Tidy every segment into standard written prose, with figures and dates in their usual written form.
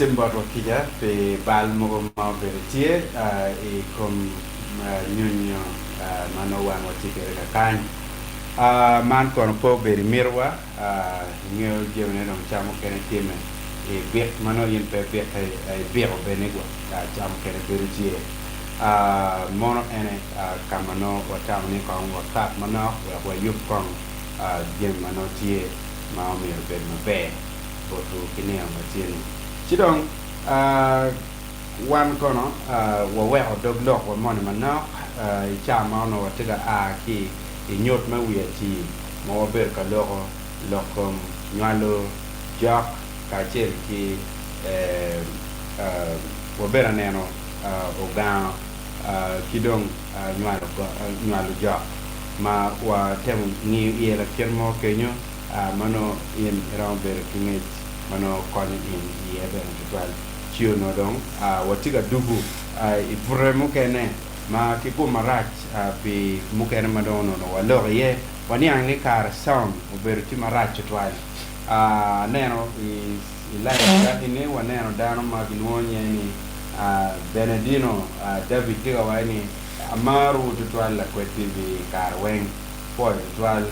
simbot wakija pe bal mo maber tie e kom nyunyo mano wan watike ka kan man kono po beri mirwa ngeo jemne no chamo kene time e bet mano yin pe bet e bero benego chamo kene beri tie mono ene kamano watamo ni kon watap mano wa yup kon jem mano tie ma mi ben mabe botu kini amatien chidong wan kono wa we dog lok wa mon mano chama no tiga ki nyot ma wi ti mo ber ka lokom nyalo jak ka cher ki wa bera neno o ga kidong nyalo jak ma wa tem ni yela kermo kenyo mano in ber kinget mano kono in yebe tual chio no dong watiga dugu i vremo kene ma kipo marac pi mukene madono no walor ye wani angi kar sound oberti marac tual neno i laika ine waneno dano ma ginwonye ni Benedino David tiga wani amaru tual Lakwed TV kar weng poi tual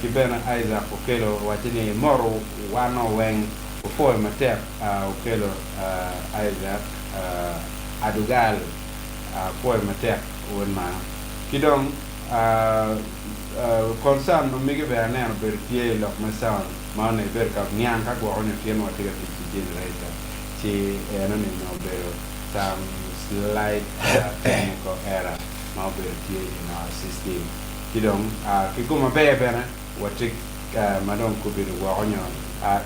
kibena Isaac okelo watini moro wano weng poi matep okelo Isaac adugal poi matep won ma kidong concern no migi be aneno ber tie lok masan ma ne ber ka nyang ka go onyo tie no tiga ti generator ci eno ni no ber some slight technical error ma ber tie in our system kidong kiguma bebe na watik madon kubiru wa onyo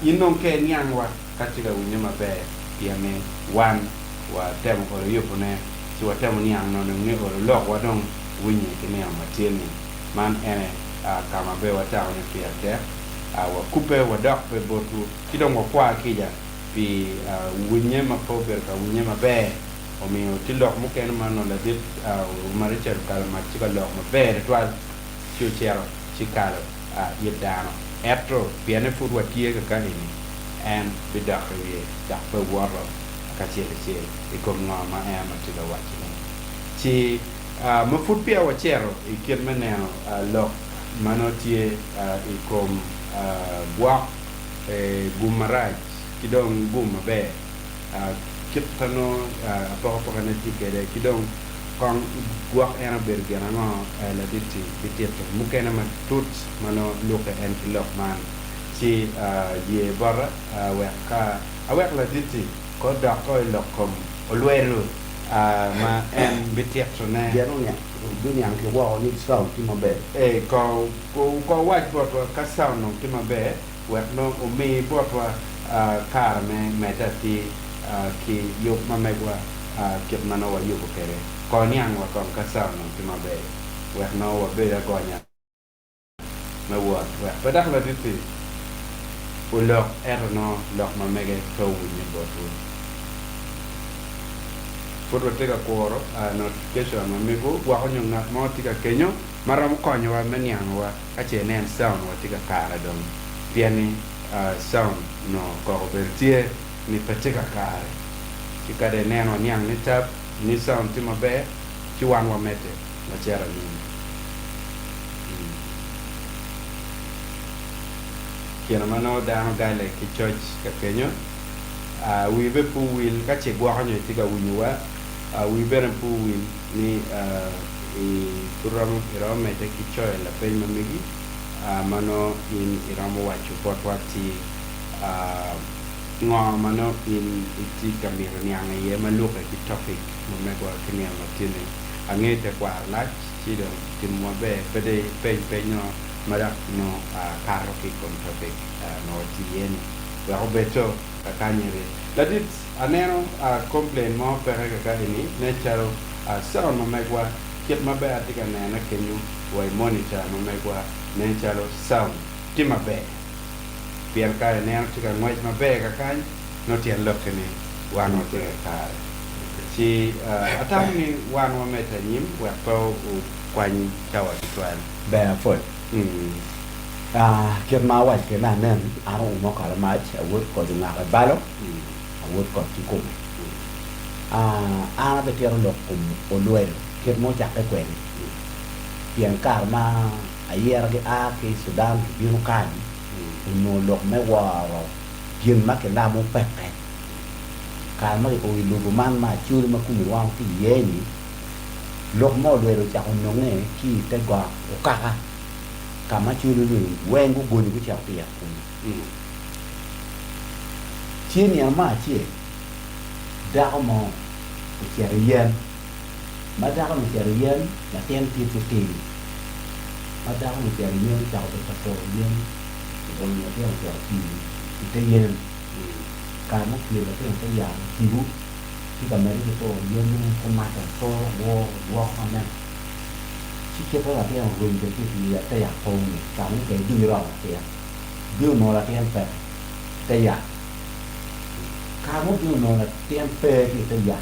inon ke nyang wa katika unyama be piame wan wa temu ko yopone si wa temu nyang no ne ko lo wa don winyi kine amatini man ene kama be wa tawo ne piate wa kupe wa dak pe botu kidong wa kwa kija pi unyama pober ka unyama be o mi o tilok mo ken man no la dit marichel kalma tika lok mo be twal chuchero chikalo yedano etro piane fur watie ka kanini en bidakwe dakwe waro kachele che ikom ngama ema tida wachine chi mo fut pia wachero ikir meneno lo manotie ikom Gwok gumaraj kidong gumabe kitano apo kana tikere kidong kon Gwok ena bergena no la ditti bitieto mukena matut mano luke en kilok man ci ye bara weka awek la ditti ko da ko lokom olwero ma en bitieto ne yano nya dunia ke wa ni saw ti mabe ko waj botwa ka saw no ti mabe wek no o mi botwa kar me metati ki yop mamegwa kit mano wa yuko kere ko niang wa kon ka saw no ti mabe wek no wa be ya gonya me wa badak la ditti ulok erno lok mamege to winyi botu foto tega koro notification mamigo wa honyo ngat mo tiga kenyo maram konyo wa meniang wa ache nen sound wa tiga kara dong piani sound no ko bertie ni patika kare kikade neno nyang ni tap ni sound ti mabe ti wan wa mete la chera ni kiana mano dano gale ki church ka kenyo we be pu will ka che gwa honyo tiga winywa we better pu will ni turam iro mete ki choy la pe mamigi mano in iramo wachu potwati ngo mano in iti kamira ni anga ye maluka ki topic mo megwa kini amatini angete kwa lach chido timwa be pede pe no madak no karo ki kon topic no tieni wa obeto akanyere ladit aneno complain mo pere ka ini ne charo sound mo megwa kit mabe atika nena kenyu wa monitor mo megwa ne charo sound ti mabe pier ka ne tika ngoj mabe ka kan no tien lokene wano te ka si atami wano meta nyim wa to kwany chawa twal be fo kir ma wa ke na nen aro mo kala ma che wo ko dinga ka balo wot ko ti ko ana be tero lo kum o luero ke mo ja ke kwen pian kar ma ayer ge a ke sudan bi no kan no lo me wa yin ma ke la mo pe pe kar ma o lu man ma chu ma ku mi wa ti ye ni lo mo luero ja on no ne ki te gwa o ka ka ma chu lu wen gu gu ni ku cha pi ya ku chi ni ma chi da mo che rien ma da mo che rien la ten ti tu ti ma da mo che rien cha o ta so rien o ni te o cha ti te yen ka mo ki la te te ya ti bu ti ka me ri to yen ko ma ta so wo ma na chi ke la te o rin de ti ya te ya ko ni ka mo ke du ro te ya du mo la ten pe te ya ka mo du mo la ten pe ti te ya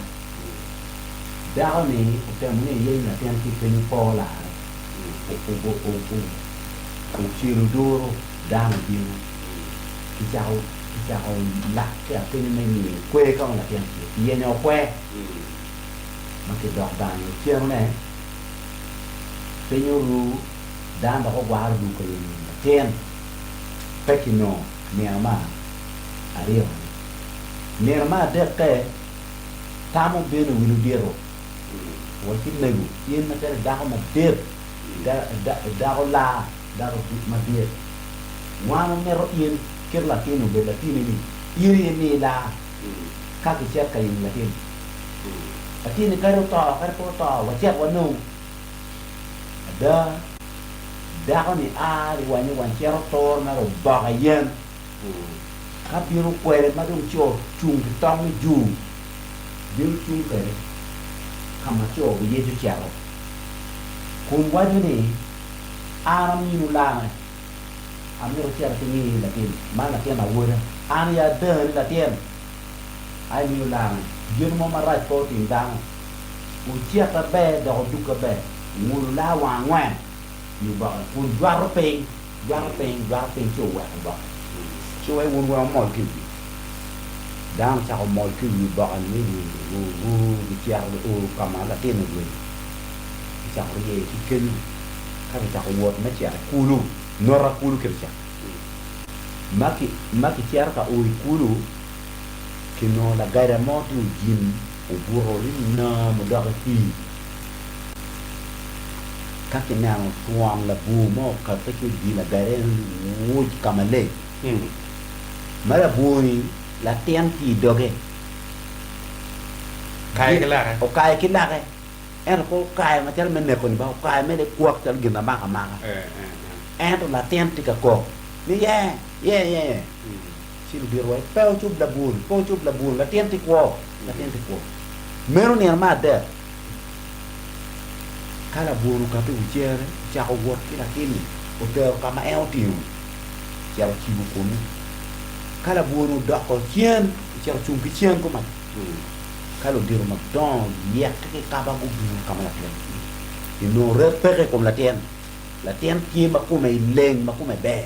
đau này một trăm này dây là tem thì cái po là o chiều đua đau một điều cái cháu lạc cái này mình quê con là tem thì dây nhau quê mà cái đọt đàn chiều này cái nhau ru đàn đó có quá ru cái tem pekino niama ario niama được cái tamu benu wilu dero wakil nego yen na tere dako ma der dako la dako ma der wana mero yen ker latino be latino ni iri ni la ka ki cher ka yin latino latino karo to wa cher wa no da dako ni ari wani wan cher to na ro ba yen ka biru kwere ma dum cho chung ki tong ni ju biru chung kere kama cho ye ju charo kum wa ni aram ni la amiro chara ti ni la tin ma la tin ma wora an ya de la tin ai ni la jun mo marac po tin dang u chia ka be do du ka be ngul la wa ngwan yu ba kun dwar pe cho wa ba cho ai won wa mo ki dang cha mo ki yu ba ni di chia o kama la tin ni cha ri ye ki ken ka cha wo na cha kulu nora kulu ke cha maki chia ka o kulu que no la gaira moto jin o burro na mo da fi ka ke na tuang la bu mo ka te ke di la gaira mo kamale mara bu ni la ten ti doge kai ke la o kai ke la ke en ko kai ma tel men ne ko ni ba kai me de kuak tel gin na ma ma en to la ten ti ka ko ni ye si lu dir wai pel chub la bun la ten ti ko mero ni ma de kala bun ka tu chere cha ko wot ki la tin o te ka ma el tiu cha chi bu kun kala bun do ko chien cha chung ki chien ko ma kala dir ma don ye ke ka ba gu bu ka ma la ten y no repere comme la ten ki ma ku mai leng ma ku mai be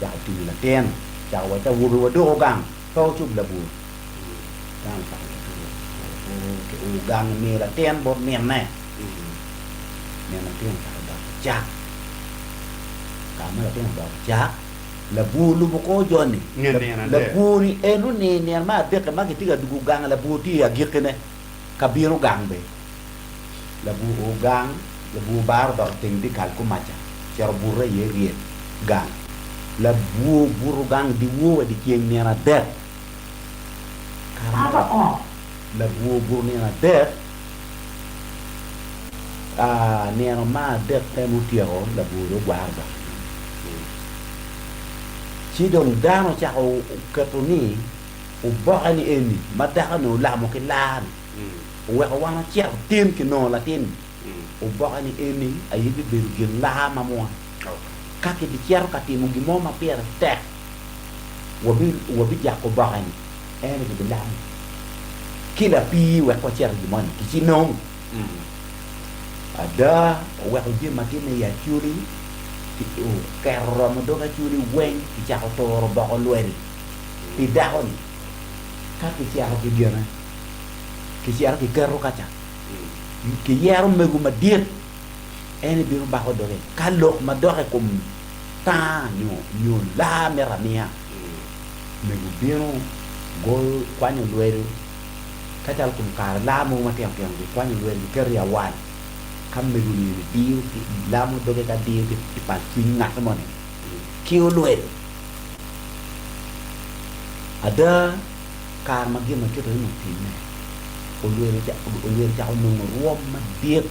chào từ là ten chào với chào vừa đô gang câu chụp là vừa gang phải cái gang này là ten bột miền này miền là ten phải đỏ chát cả mấy là ten đỏ chát là vừa lu boko johnny là vừa ni enu ni ni mà biết cái mà cái tiga du gang là vừa ti agi cái này kabiru gang be là vừa bar đỏ tình đi khal ko macha charo burre ye riet gang la buru gang di wo di kieng nera det karena la buru nera det nera ma det temu tiaro la buru guarda ci dong dano cha o katoni o ba ni eni madaka no la mo ke lan o wa wana cha tin ki no la tin o ba ni eni ayi bi bir la ma mo kaki dikiaro kati mungi moma pia tek wabi jako bahani ene di bilang kila pi wa kwa cer di mon kisinong ada wa ko je matine ya churi ti o kerro mo do ka churi wen ti jako toro ba ko lueri ti dahoni ka ki siaro ki gena ki siaro ki kero kacha ki yaro megu ma diet eni biru ba ko dore kallo ma dore kum ta nyo la meramia megu biru gol kwanyo lueru kacha kum kar la mo ma tem kwanyo lueru keria wan kam megu ni biu la mo dore ka diu ki pa ngat mo ne kiu lueru ada kar magi ma kito no tine o lueru ja no ruom ma diet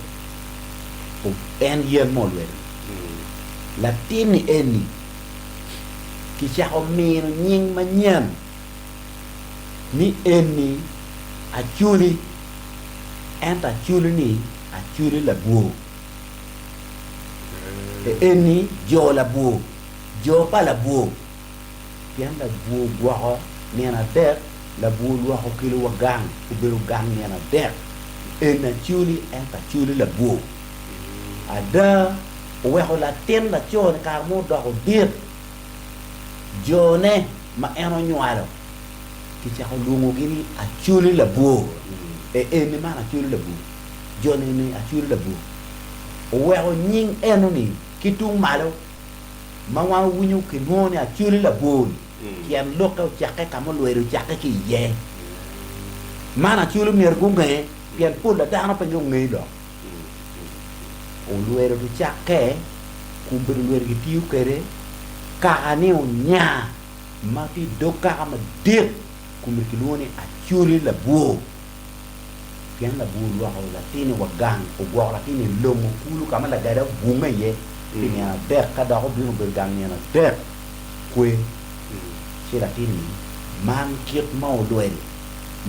o en yen mo lueru latini eni ki cha o mir nying ma nyen ni eni achuli enta chuli ni achuli la buo eni jo la buo jo pa la buo pian la buo gwa nena der la buo lo ho kilo wa gang u beru gang nena der ena chuli enta chuli la buo ada we ho la ten la chon kar mo do ho dir jone ma eno nyualo ki cha ho lungu gini a chuli la buo eni ma na chuli la buo jone ni a chuli la buo we ho nying eno ni ki tung malo ma wa wunyu ki mo ni a chuli la buo kian loka chake kamo lueru chake ki ye mana chulu mier gunge pian pula dana pa ngai do o lueru tu chake kumbir lueru ki tiu kere ka ani nya mati doka kama dir kumbir ki luoni a chuli la buo pian la buo lo ha la tini wa gang o gwa la tini lomo kulu kama la dara gunge ye pinya der ka da ho bi no gang ni na der kwe sila tini man kiet mau lueru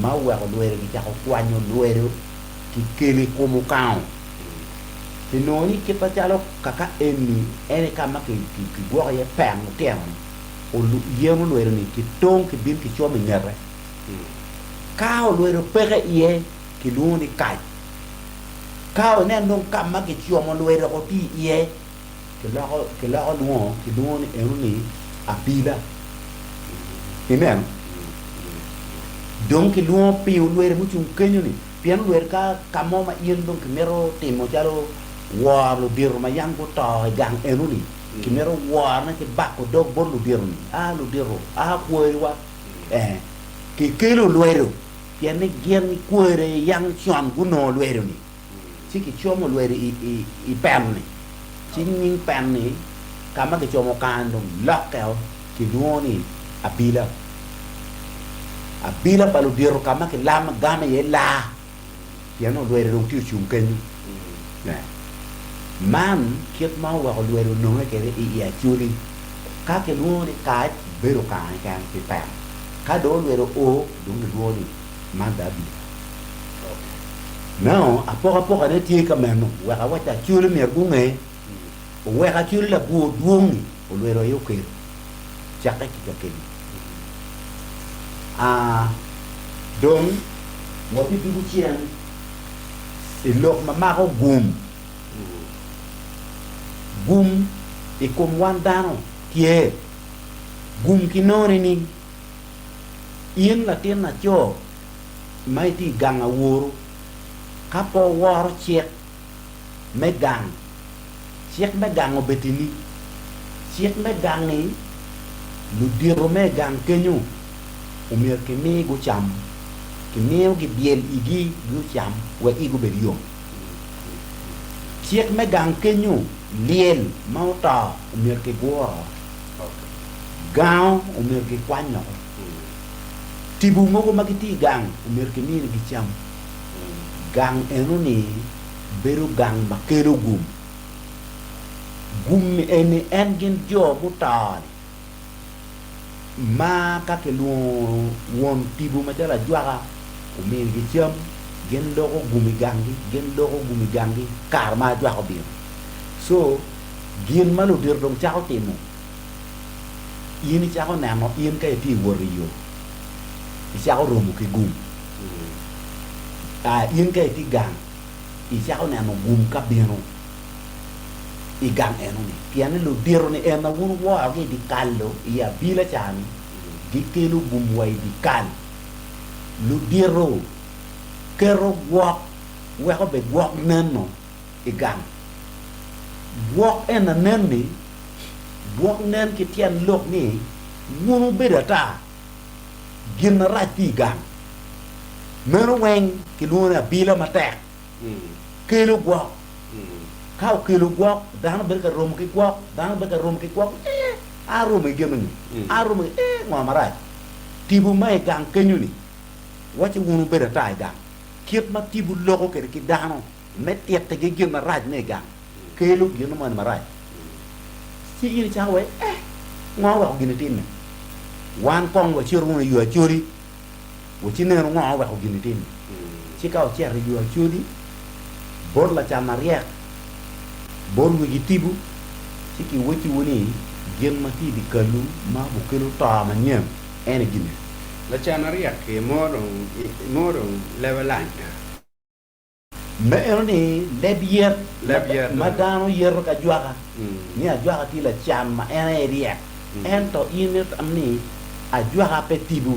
mau wa lueru ki cha ko kwanyo lueru ki kele como cao ti noni ki pa chalo kaka eni kama ki gwa ye pang tem o lu yemu lueru ni ki tong ki bin ki chome ngere cao lueru pere ye ki luni kai cao ne non kama ki chome lueru ko ti ye ki la luo ki luni eruni apila amen donc luo piu luer mu chung kenyo ni pian luer ka kamo ma yen donc mero timo jalo war lu dir ma yang ko to gang enu ni ki mero war na ki bakko dog bor lu dir ni lu diro ko wa ki kelo luero pian ne gen ni kuere yang chon ku no luero ni chi ki chomo luero i pen ni chi ning pen ni kama ki chomo kan dong lokkel ki luo ni abila palu diro kama ke lama game ye la piano luere dong tiu chung ken man kiet mau wa luere no ke i chuli ka ke luo ni ka bero ka ke pa ka do luere o dong luo ni manda bi now apora ne tie ka meno wa ta chuli mer bunge o wa chuli la bu duong o luere yo ke chaka ki ka ke donc mo pi du chien e lok ma ko gum e kom wan dano tie gum ki noni ni ien la tien na cho mai ti gang a woro ka po war chek me gang o betini chek me gang ni lu diro me gang kenyu umir ke mi go cham ke mi go biel igi go cham wa igu beriyo chiek me gang kenyu liel mau ta umir ke go gao umir ke kwanyo tibu mo go magiti gang umir ke mi gi cham gang enu ni beru gang makero gum eni engin jo butar ma ka ke lu won tibu ma jala jwaga o mi gi cham gen do ko gumi gangi kar ma jwa ko bi so gin ma lu dir dong chao timo yini chao na mo yin ka ti wori yo i chao ro mu ki gum yin ka ti gang i chao na mo gum ka bi no i gang eno ni piane lu dir ni ena wun wa ge di kallo ia bila chani gikelu gumway di kan lu diro kero Gwok weko be Gwok neno igang Gwok ena neni Gwok nen kitian lok ni ngunu bedata ginara ti gang mero weng kiluna bila matek kelu Gwok kau kelu Gwok dang berka rom ki Gwok dang berka rom ki Gwok arum igenu arum ngamarai tibu mai gang kenyuni wachi ngunu bedata gang kiet ma tibu loko ke ki dano metiet te gin na raj ne gang kelu gin man marai si iri chawe ngo wa gin tin wan kong wa chiru ne yu churi wa chine ngo wa gin tin chi ka o cher yu churi bor la chama riek bor wi tibu chi ki wachi woni gin ma ti di kalu ma bu kelu ta ma nyem ene gin la chana riak ke morong levelan me eroni lebier madano yer ka juaga ni a juaga ti la cham ma ene riak en to init amni a juaga pe tibu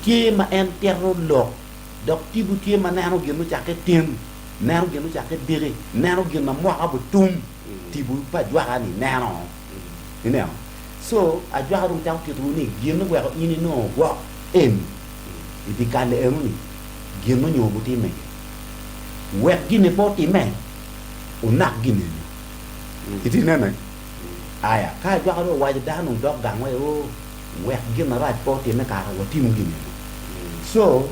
tie ma en terro lo dok tibu tie ma nano genu chake tim nano genu chake dire nano genu mo abu tum tibu pa juaga ni nano ni so a juaga dum taw kitru ni genu wa ini no wa em ibi kale eroni genu nyo buti me wek gine poti me unak gine iti nana aya ka juaga do wa danu dok gang wa o wek gina ra poti me ka wa timu gine so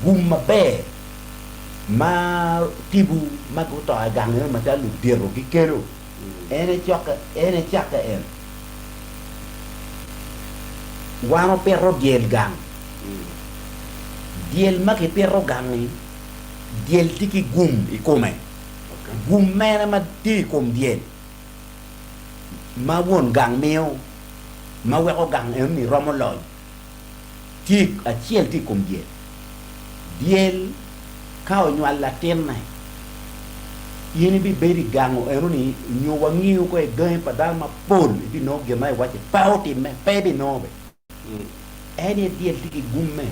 gumma be ma tibu ma ko to gang ma ta lu dero ki kero ene chaka en wano perro diel gang diel ma ke perro gang ni diel tiki gum ikome gum mena ma ti kom diel ma won gang meo ma weko gang en ni romoloy tik a chiel ti kom diel kao nyal la ten nai yini bi beri gango eruni nyu wangi ko e gain padal ma pol bi no ge mai wache pauti me pebi no be ene diel tiki gumme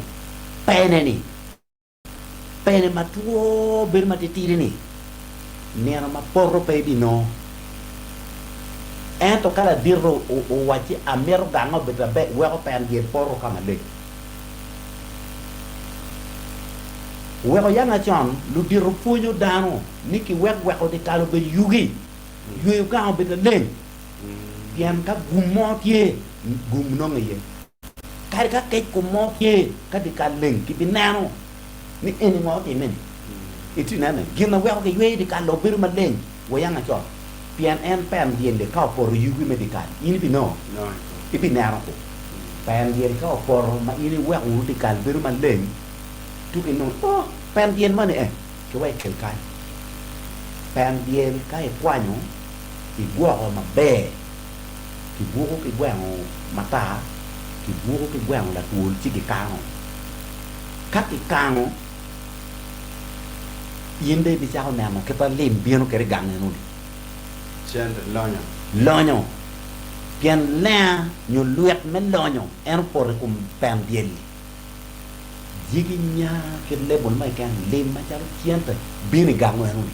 pene ma tuo ber ma titiri ni nena ma porro pebi no ento kala dirro o wache amero gango beta be weko pen diel porro kama le weko yanga chon lu diru punyo dano niki weko de kalo be yugi yugi ka be de len pian ka gumo tie gum no ngye kari ka ke gumo tie ka de ka len ki binano ni eni mo ti men itu nana gina weko ke yugi de kalo be ma len wo yanga chon pian en pen dien de ka por yugi medical ini bi no ibi naro ko pen dien ka por ma ini weko de kal be ma len tu ke no pen dien ma ne ke wai kel kai pen dien kai kwano ki Gwok ma be ki buko ki gwango mata ki buko ki gwango la tul chi ki kango kat ki kango yinde bi chao na ma ke ta lim bieno ke gang ne no chen lonyo pian la nyu luet men lonyo en por kum pen dien jiginya ke lebon mai kan lim ma chao chiente bini gang no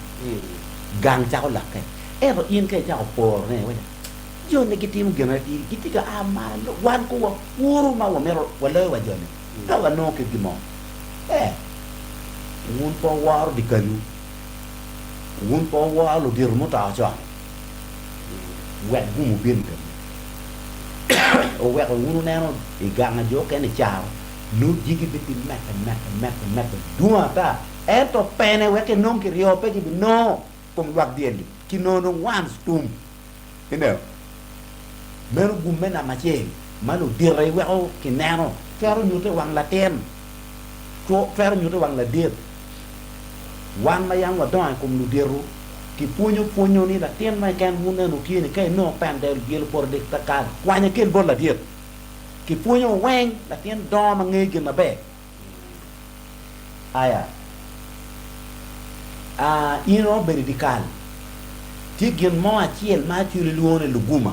gang chao la ke ero in ke chao por ne wa yo ne kitim gena ti kitika amar wan ko wa uru ma wa mero wala wa jone ta wa no ke gimo un po war di kanu un po wa lo dir mo ta cha wa gumu bin ka o wa ko unu neno e ganga jo ke ne chao lu jigi biti met dua ta eto pene wa ke non ke rio pe ki no kom wak dien ki no once tum you know meru gumena mache malu dire wa o ki nano fero nyute wang la ten ko fero nyute wang la dir wan ma yang wa don kom lu diru ki punyo ni la ten ma kan mun no ki ni kai no pan del gel por de takar kwanya ken bor la dir ki punyo weng la ten do ma nge ki ma be aya ino benedical ti gin mo achiel ma chuli luone luguma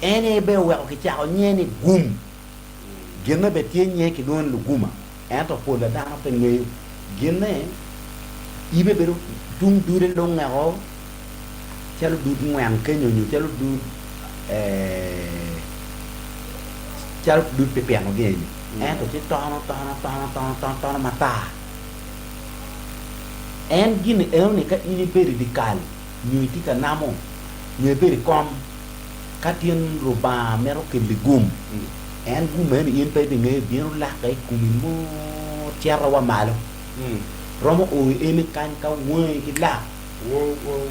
ene be wa ki cha nye ni gum gena be tie nye ki don lu guma ento po la da pe nge gena ibe be tung du de long ngao chalo du ngwan ke nyu chalo du chalo du pe pe no ge ento ti to mata en gini ni ka ini peri dikal nyu ti ka namo nyu peri kom katien roba mero ke ligum en gumen yin pe de nge bien la kai kumimo tiara wa malo romo o eni kan ka woi ki la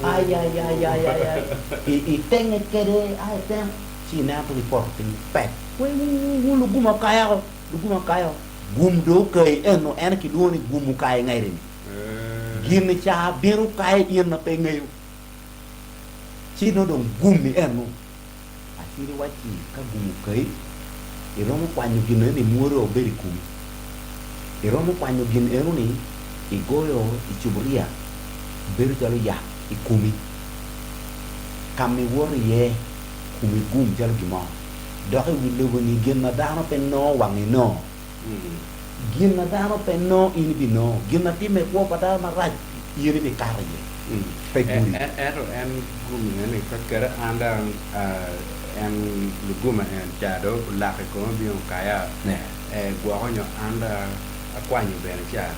ay i tenge kere ay tem si na to reporting pet we lu guma kaya gum do kai eno en ki do ni gumu kaya ngai rin gin cha biru kaya yin na pe ngai si no dong gumi eno asiri wachi ka gumu kai iromo kwanyo gin ni muro beri kum iromo kwanyo gin eno ni igoyo ichuburia beru jalo ya ikumi kami wori ye kumi gum jalo gimo doke wile ni gin na dano pe no wangi no gin na dano pe no ini bi no gin na time ko pada maraj iri bi kare pe guri en gumi ne ka kera anda en luguma en chado la ko bi on kaya gwa ko nyo anda akwanyo be cha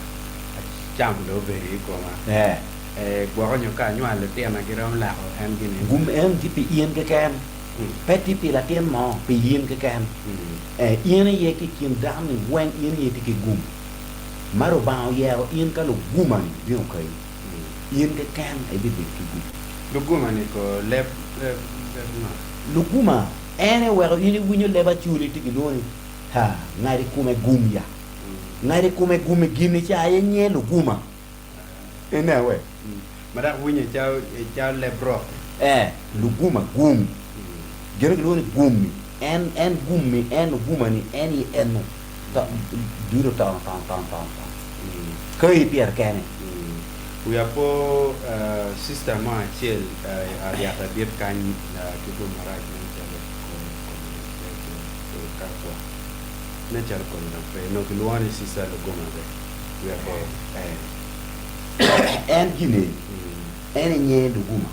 cham do veri ko ma gwa ko nyo ka nyo ale te na ki rom la ko en gini gum en ti pi ien ke ken peti pi la tien mo pi ien ke ken ien ye ki kin dam ni wen ien ye ti ki gum maro ba ye ien ka lu guman bi on kai ien ke ken ai bi ki gum luguma ni ko lep no luguma ene wero ini winyo leba chuli ti ki do ni ha ngari kume gum ya ngari kume gumi gini cha ye nye luguma ene we mara winye chao lebro luguma gum gere ko ni gumi en gumi en guma ni en eno ta duro ta kai pier kene uya po sistema chel ya ta dir kan kitu mara ni chale ko na chal ko na pe no ki luani sisa lo goma be uya po en gini en nye luguma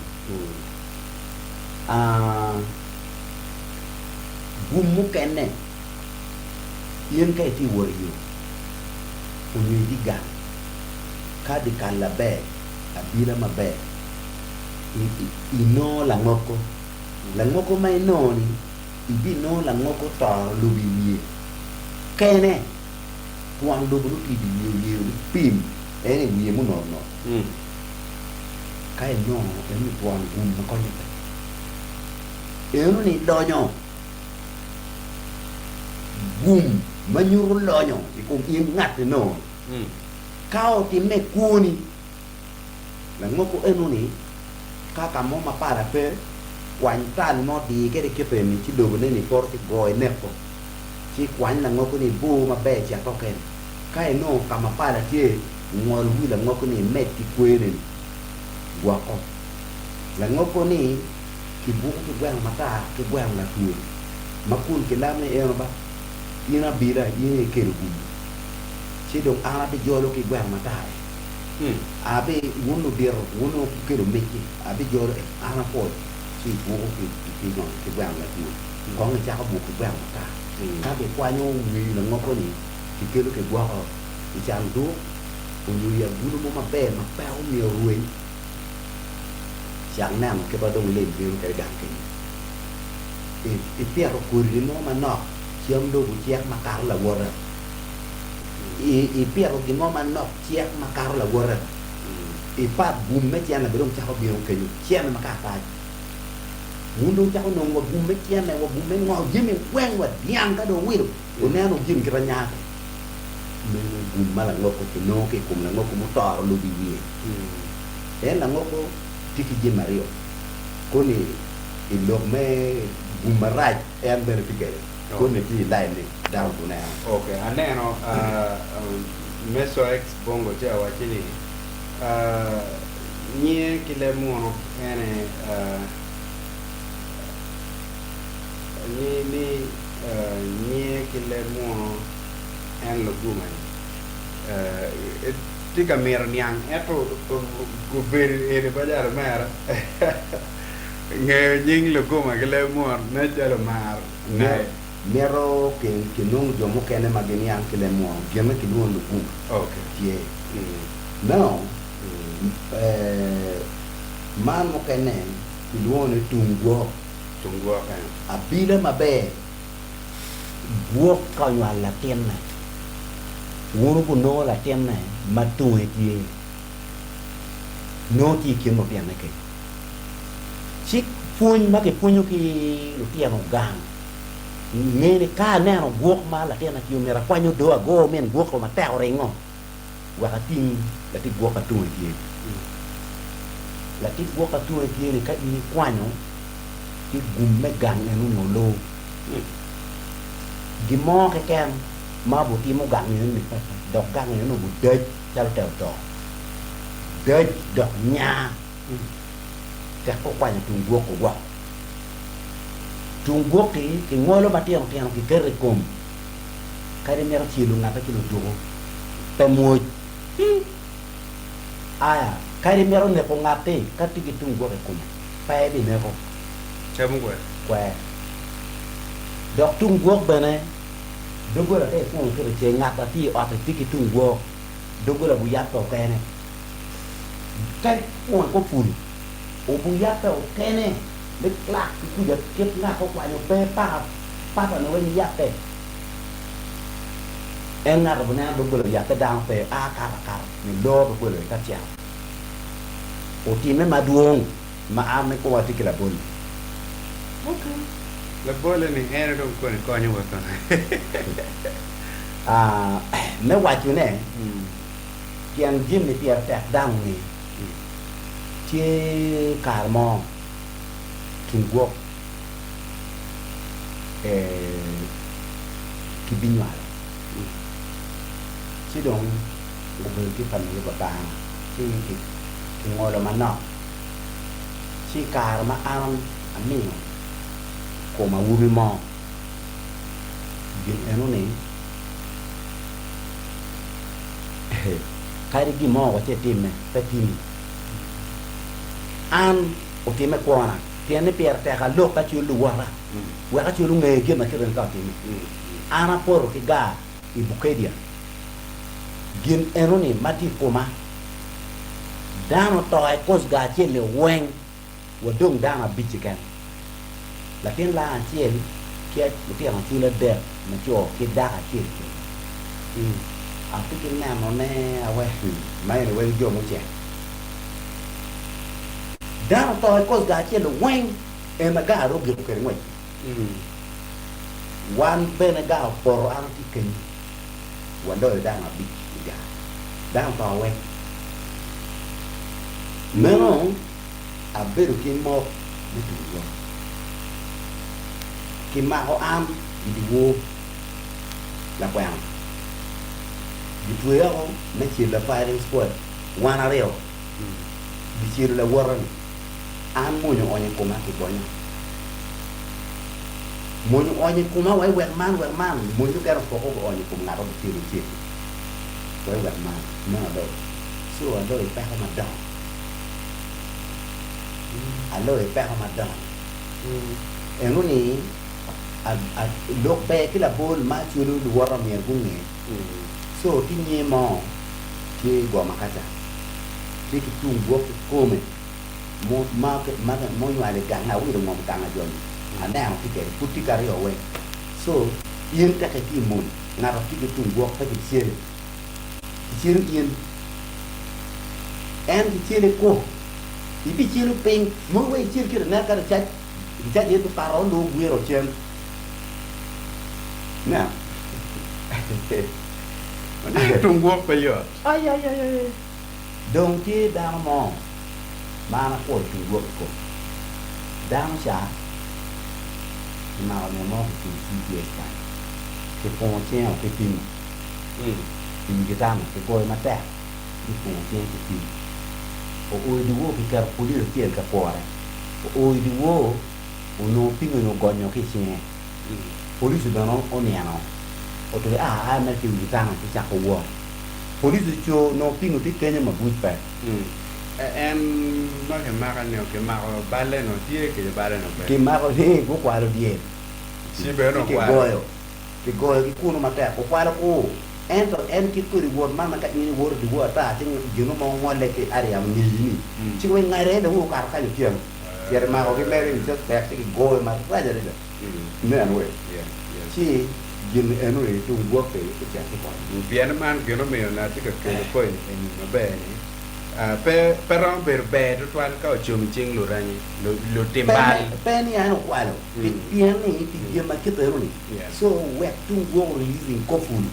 gumu kene yen kai ti wori yo unyi diga ka di kan la be abira ma be ino la ngoko mai no ni ibi no la ngoko to lubi wie kene tuang do bulu ti die pim ene wie mu no kai no ene tuang gum ko ni eno ni donyo gum manyuru donyo ikum im ngat no kao ti me kuni la ngoko eno ni ka kamo ma para pe kwantan mo di ke de ke pe mi ti do ne ni porti goy nepo ci kwan la ngoko ni bu ma be ci to ken kai no kama para tie ngol wi la ngoko ni metti kwere Gwok la ngoko ni ki bu ki gwan mata ki gwan la tu makun ki lam ne e ba ina bira ye ke ru ci do ala de jolo ki gwan mata abe wono biro wono ke ru meki abe jolo ala po ci bu ki no ki gwan la tu ko nga cha ko bu ki gwan mata ka be kwa nyo wi la ngoko ni ki ke lu ke gwa ko ki cha ndu ko yu ya bu mo ma pe o mi ruin chẳng nam cái bao đông lên viên cái đảng cái tiệt rồi nó mà nọ chiếm đô của chiếc mà caro là quơ rồi tiệt rồi nó mà nọ chiếc mà caro là quơ rồi phát bùm mấy chén là bên đông cháu biển cái chén mà cả tay muốn đông cháu nông và bùm mấy chén này và bùm mấy ngò dưới mình quen và điang cái đồ nguy rồi còn nè nó dính cái nhà mình bùm mà là ngọc cái nó cái cùng là ngọc cũng to rồi bị gì thế là ngọc tiki je Mario koni ilok me gumaraj en verificar koni ti line down to now okay ane no meso ex bongo je awachini nye kile muono ene ni kile mo en lo guma tika mer niang eto go ber ene bajar mer nge jing lo guma kile mo na jalo mar mero que non yo mo kene mageni anche le mo gemme che non lo guma okay tie no man mo kene luone tungwo kan abile maber Gwok coi như là tiền này uống của nó là tiền này mà tuổi gì nó chỉ kiếm một tiền này kì chiếc phun mà cái phun như cái tiền một gang nghe cái cá này nó Gwok mà là tiền là kiểu này là qua như đứa go men Gwok mà tao đấy ngon và cái tiền là cái Gwok cái tuổi gì là cái Gwok cái tuổi gì thì cái gì qua nó cái gùm mấy gang này nó nổ lô di mo cái kem mà bù ti mo gặng như thế này đọc gặng như nó bù đơi cho nó trèo trò đơi đọc nhà các có quan Trung Quốc của Gwok Trung Quốc thì ngôi nó bắt tiền cái cái cùng cái đấy merah chỉ luôn ngắt cái lụt đồ temui à cái đấy merah này cũng ngắt đi cái Trung Quốc cái cùng phải đi nữa không chơi không quẹ Dok Trung Quốc bên này dogo là cái phong cái chế ngắt là tí ở cái Trung Quốc dogo là bùi vào cái này cái phong có phun ở bùi vào cái này đứt lạc cái khu vực kiếp ngắt có quả nhiều pe pa là nó bên giáp đây em ngắt ở bên này dogo là giáp cái đào pe cả mình đo dogo là cái chèo ởทีนั้นมาดวงมาอาไม่ก็ว่าที่กระบุน okay la bola ni era don con yo con me wachu ne kian jim ni pia tek dang ni chi kar mo Trung Quốc ki binwa chi dong go be ki pan ni ba ta chi ki ngồi là mà nọ chi kar ma am ami como a ubi mo gin eno ni kari gi mo wa che timme pe tim an o timme kwana tiene per te ga lo ka chu lu wara wa ka chu lu nge ge ma kiren ka timme ana por ki ga i bukedia gin eno ni mati koma dano to ai kos ga che le weng wa dong dana bichikan la tiền là tiền kia tiền là tiền là đẹp mà cho cái đa tiền à cái nam nó nè à vậy mấy người quen vô một chè đa tôi có giá tiền là quen em mà gà rốt được cái ngoài one bên là gà for ăn thì kinhวันđời đang là bị gà đang to quen nếu không à biết được cái mò mới được cái mà họ am thì vô là quen di tuya ko na ci la firing squad wana rew di ci la waran an mo ñu oñe ko ma ki boñu mo ñu oñe ko ma way wet man mo ñu garo ko ko oñe ko ngaro ci way wet man na do so do pa ko ma do alo pa ko ma do eno ni a lok pe cái là bol ma chu lu waran mi gu nge so ti nye mo ti go makata ti ki Trung Quốc ko me mo ma ke ma mo yu ale ga na wi do mo ta na jo a na ti ke puti kari o we so yin ta ke ti mo na ro ti ki Trung Quốc ta ki sire yin en ti sire ko ti bi sire ping mo we sire ki na ka cha cha ye tu paro lu wi ro chen na Trung Quốc bây giờ ai đồng chí đang mong mà nó của Trung Quốc của đang trả nào nó mong thì chi tiết cái phong trào cái phim cái ta mà cái coi mà tẹt cái phong trào cái phim ôi đuôi cái cà phê được tiền cả quả này ôi đuôi uno pingo no gonyo che c'è police dono oniano o te me che utanga che c'ha ko police cho no pingo ti kenya ma butpa em nó cái mà cái nhiều cái mà ba lên nó tiếc cái ba lên nó che ma ko he ko kwa lo die si bé nó che qua goyo che ku no mata ko kwa lo ko en ki ko reward ma ka ni wor di wo ta tin juno mo ngole ke area ni ci ko ngare da wo ka ka ni tiam yer ma ko ki mere ni just back ki go ma ra ja de ne anwe ci jin anwe tu wo ke ke ja ko bien man que no me na ti que ko en maber ni pe ron be to twan ka chum ching lu rani lu timbal pe ni ano kwalo bien ni ti je ma ke te ni so we tu wo releasing ko fun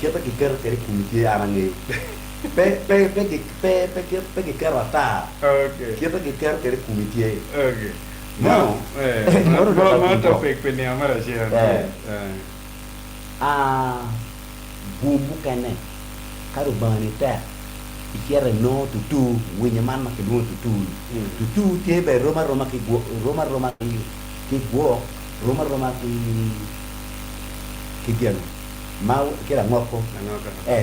kita kikir dari kumiti arange pe kikir rata kita kikir dari kumiti no no topik peni amara sih bumbu kene karu bani ta ikere no tutu winyaman make no tutu tie be roma ki Gwok roma ki gel mau kira ngoko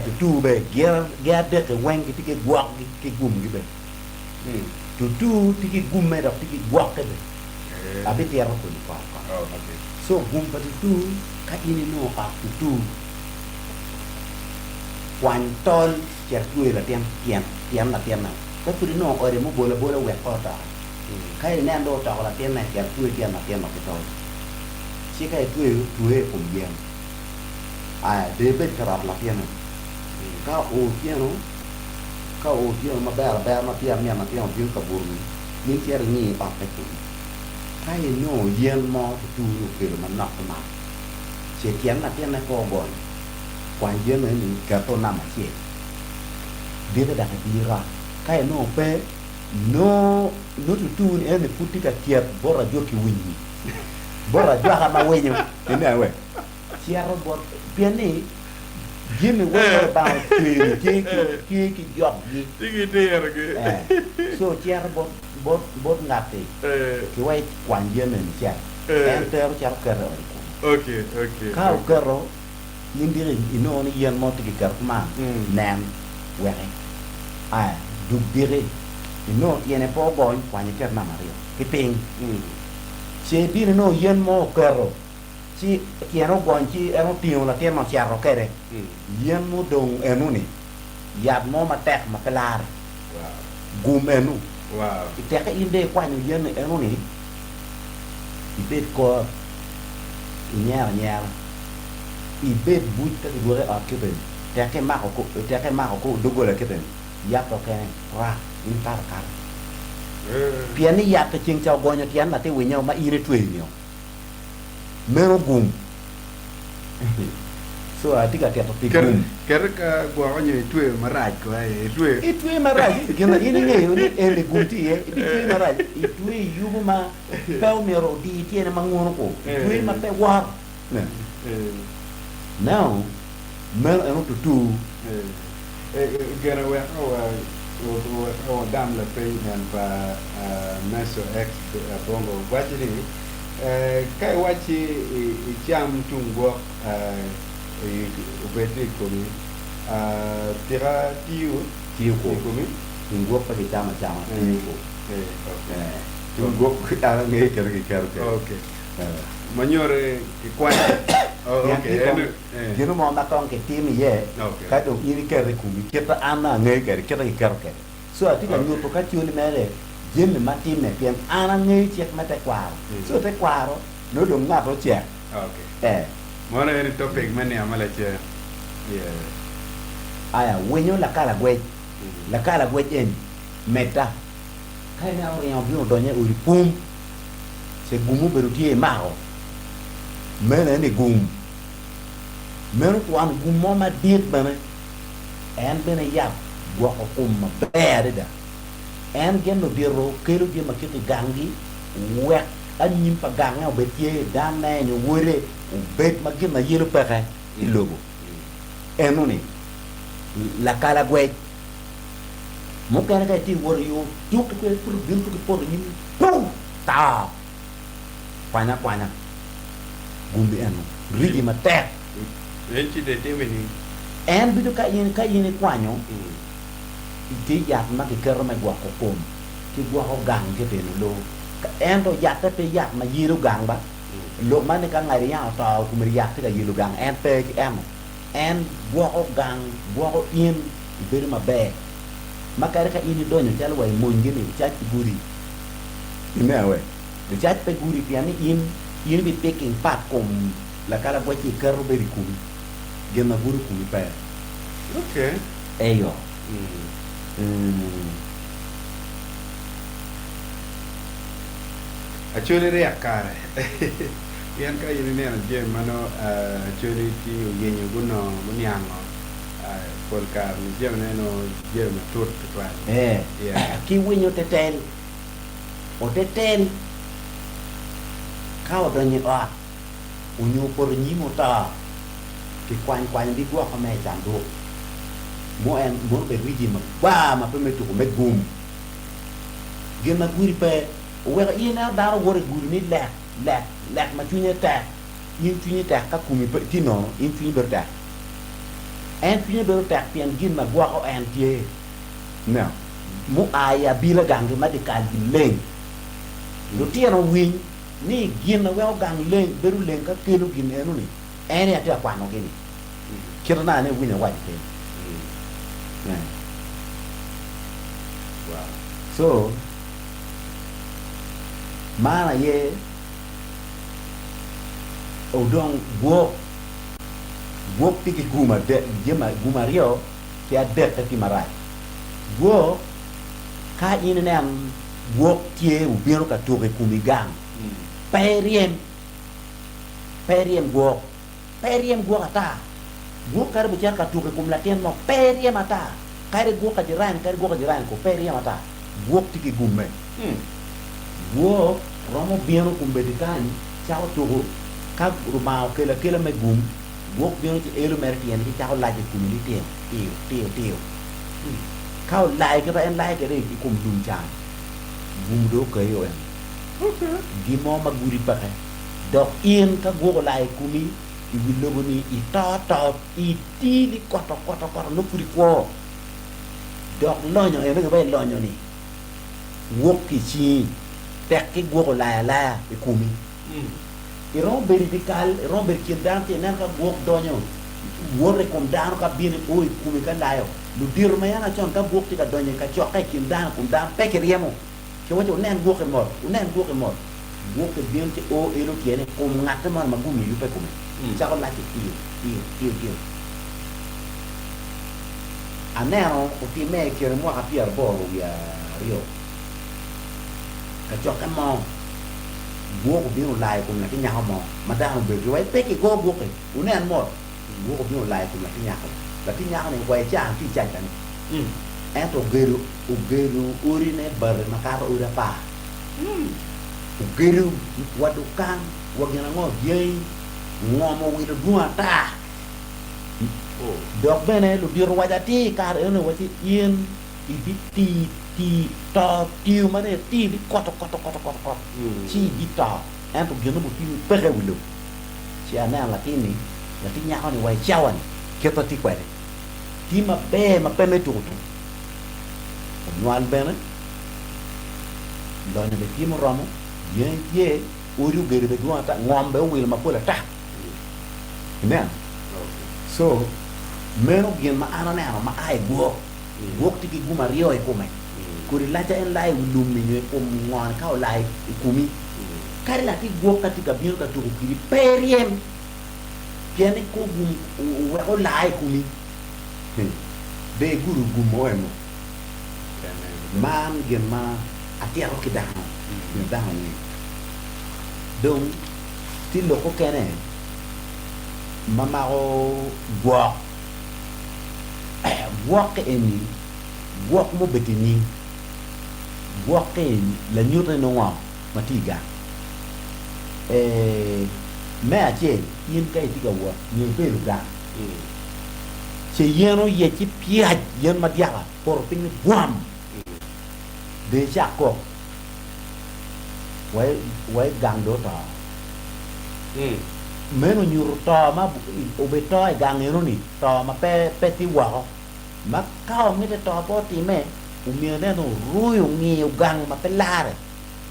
tutu be ger de ke weng ki Gwok ki gum gi be tutu ki gum me da ki Gwok ke be abi tiara ko ni pa so gum pa tutu ka ini no pa tutu kwantol cher tuwe la tiam la tiam na ka tu no ore mo bola we kota kai ne ando ta la tiam na cher tuwe tiam la tiam ke to si kai tuwe kum yem de be karab la tiam ka o tiam ma ba ma tiam din ka bur ni cher ni pa pe tu kai no yen mo tu ke ma na ma che tiam la tiam na ko bon quan yen ni ka to na ma che dia dah dira kai no pe no tu ni ene puti ka tiap bora joki winyi bora jwa ma wenyo ni awe tiaro bor piani jimi wona ba ki job ni tigi ter ke so tiaro bor ngate ki wai quan yen ni cha enter cha kero okay ka kero nindiri ino ni yen mo tigi karma nam we du dire no tiene poco quando che na mario che ping se dire no yen mo caro si quiero guanchi ero tio la tema chiaro che re yen mo dong enuni ya mo ma tek ma pelar gum enu te ka inde quando yen enuni i bet ko nyar i bet but ka gore a keben te ka ma ko dogo la keben ya to ke ra in tar kar piani ya ke ching chao gonya tian na te we nhau ma ire tue nyo mero gum so a tika ke to pikum ker ka gwa onye tue maraj ko ai tue maraj ke na ini nge ele guti tue maraj tue yugo ma pau mero di tiene mangono ko tue ma pe war now mero eno tutu gana we o dam la pe han pa meso ex bongo wachini kai wachi cham tungo ubete komi tira tiu komi tungo pa chama tungo ala nge ker okay Manyore ki kwa Gino mo ma tong ke timi ye ka do iri ke rekumi kita ana nge ke kita ke so ati ka nyu to ka tiuli mere jim ma tim ne piem ana nge che ma te kwaro so te kwaro no do nga to che mona ni topic mane amala che aya wenyo la kala gwe en meta kai na o yon bio donye uri pum se gumu berutie mao mene ni gum mene kwan gum ma dit bane en bene yap Gwok ko ma bere da en gen no biro kero je ma kiti gangi wek anyim pa ganga obetie dan na ni wore ubet ma gen na yelo pa ka ilogo enuni la kala gwe mo kana ka ti wor yo tuk ko pour bin ko por ni pum ta kwanya gumbi eno rigi ma tek Lenti de temeni. en bidu ka yin kwanyo ti yat ma ki kero ma gwa ko kom ki gwa ko gang ke te lo en to yat pe yat ma yiru gang ba lo ma ne ka ngai ya to ku mi yat ka yiru gang en pe ki en gwa ko gang gwa ko in bir ma be ma ka ka ini donyo chal wai mon gini chat guri ina we de chat pe guri piani in bi taking part kom la kala gwa ki kero be ku gena guri ku pe Okay. eyo Actually reakkare. Yan ka yini neno je mano actually ti yenyo guno munyango. Polkar ni je neno je ma tut kwa. Yeah. ki winyo tetel o tetel kao donyi o unyu por nyi mo ta ki kwany di gwa kame chandu mo be riji ma ba ma pe metu ko me gum gena guri pe we ina da ro gore guri ni lek ma tunya ta yin tunya ta ka kumi pe tino yin tunya berda en tunya berda pian gin ma gwa ko en tie no mu aya bila gangi ma di kal di leng lu tieno win ni gin na we gang leng beru leng ka kelu gin enu ni en ya ta kwano gini kirna ne win wa di Wow. so mana ye odong Gwok tiki guma de jema guma rio ki ade ti marai Gwok ka ine nam Gwok tie u biro ka to ke kumigang periem Gwok ata Gwok kare bicara ka to ke kumlatien no periem ata kare Gwok ka jiran ko periem ata Gwok tiki gume Gwok romo biro kumbedikani chao to ka rumao kela me gum Gwok biro ti elu mertien ki chao laje kumili tio kau lai ke en lai ke re ki kum dun chan gum do ke yo en gi mo ma guri pa dok in ka Gwok lai kumi I wilogo ni I to I ti di koto no puri ko dok lonyo e be lonyo ni Gwok ki chi tek ki Gwok la e kumi I ron verifical ron berkindante nan ka Gwok donyo wore kom dan ka bin o I kumi ka layo lu dir ma yana chon ka Gwok ti ka donyo ka chok ka kindan kum dan pe ke riemo ke wato nen Gwok e mor Gwok ke bin ti o elo kiene kum ngata man magumi yu pe kumi chako la ti tio anero o ti me che mo ka pier boro ya rio ka chok ka mo Gwok bin lai kum na ki nya mo ma da ho be wai pe ki go Gwok e unen mo Gwok bin lai kum na ki nya la ki nya ne wai cha ti cha kan to geru uri ne bar makara ura pa geru wadukan wagina ngo yei ngomo wido duata dok bene lu dir wajati kar ene wati yen ibiti ti to tiu mane ti di koto ci bita to geno bu ti pere wilo ci ana lakini nya ni wai chawan keto ti kwere ti ma pe me tutu nwal bene lo ne be ti mo romo ye uru gere be duata ngombe wil ma pola ta Amen. So, meno gin ma ana ma ai Gwok tiki guma rio e kume. Kuri laja en lai ulumi ne ngon ka lai kumi. Kari la ti Gwok ka tika biyo ka tuku kiri periem. Piane ko gum o lai kumi. Be guru gumo emo. Man gin ma atiaro ki dahan. Dahan ni. Donc, ti loko kene mamaro Gwok eni Gwok mo betini Gwok eni la nyuta no wa matiga me ache yin kai tiga wa ni pelu ga che yeno ye chi pia yen madiala por ping guam de ja ko wai gang do ta meno nyuru to ma obedo e gange ni to ma pe ti wa ma ka mi de to po ti me u mi ne no ruyu ngi u gang ma pe lare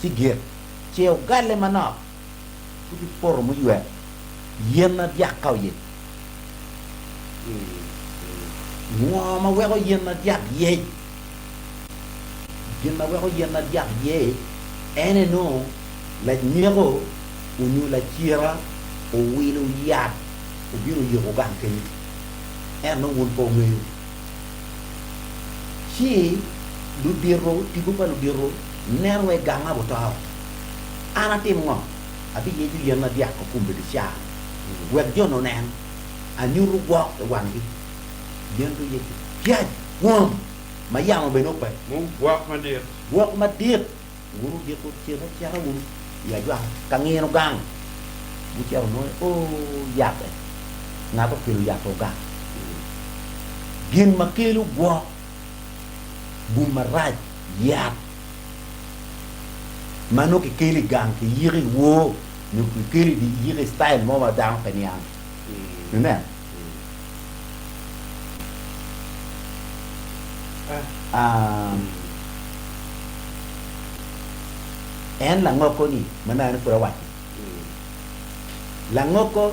ti ge che o galle ma no tu ti por mu yue yen na dia ka ye mo ma we ko yen na dia ye yen na we ko yen na dia ye ene no la nyero u ñu la chiera o wilu yat o biru yo gang ke no won po ngi chi du biro ti bu pa lu biro nerwe ganga bo taw ana tim ngo abi ye ju yena dia ko kumbe di sha we jono nen anyuru Gwok e wangi yendu ye pia wom ma yamo be no pe mu Gwok ma dir wuru ye ko chira chara wuru ya jwa ka ngi no gang bu chero no o ya pe na to kilu ya to ga gin ma kilu Gwok bu marac ya mano ke kili gang ke yiri wo no ke kili di yiri style mo ma dang pe niang ne en la ngoko ni mana ni pura wat la ngoko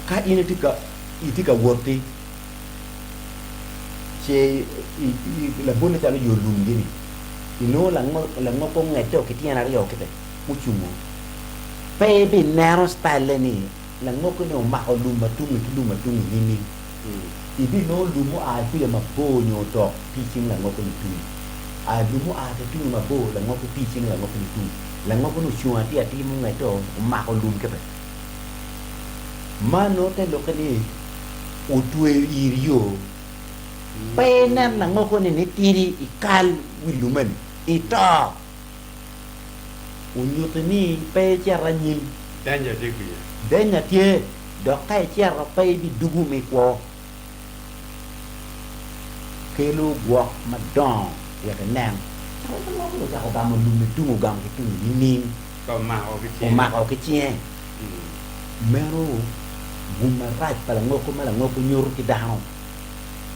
ka itika worti che la bonne ta yo lungi ni ino la ngoko ngato ke tiana rio ke te uchumo pe bi naro style ni la ngoko ni o ma o luma tungi ni ibi no lumo a pi ma bo nyo to teaching la ngoko ni tu a lumo a te tu ma bo la ngoko teaching la ngoko ni tu la ngoko no chua ti ati mo ngato o ma o lum ke te mano te lo ke ni o tu irio pe nan la ngoko ni tiri ikal wilumen ito unyutni pe chara nyim denya tie do kai chara pe bi dugu me ko kelu Gwok madon ya ke nam ko ja ko ga mo lu me tu mo gang ke tu ni ko ma o ke chien mero bumarat pala ngoko mala ngoko nyur ki dawo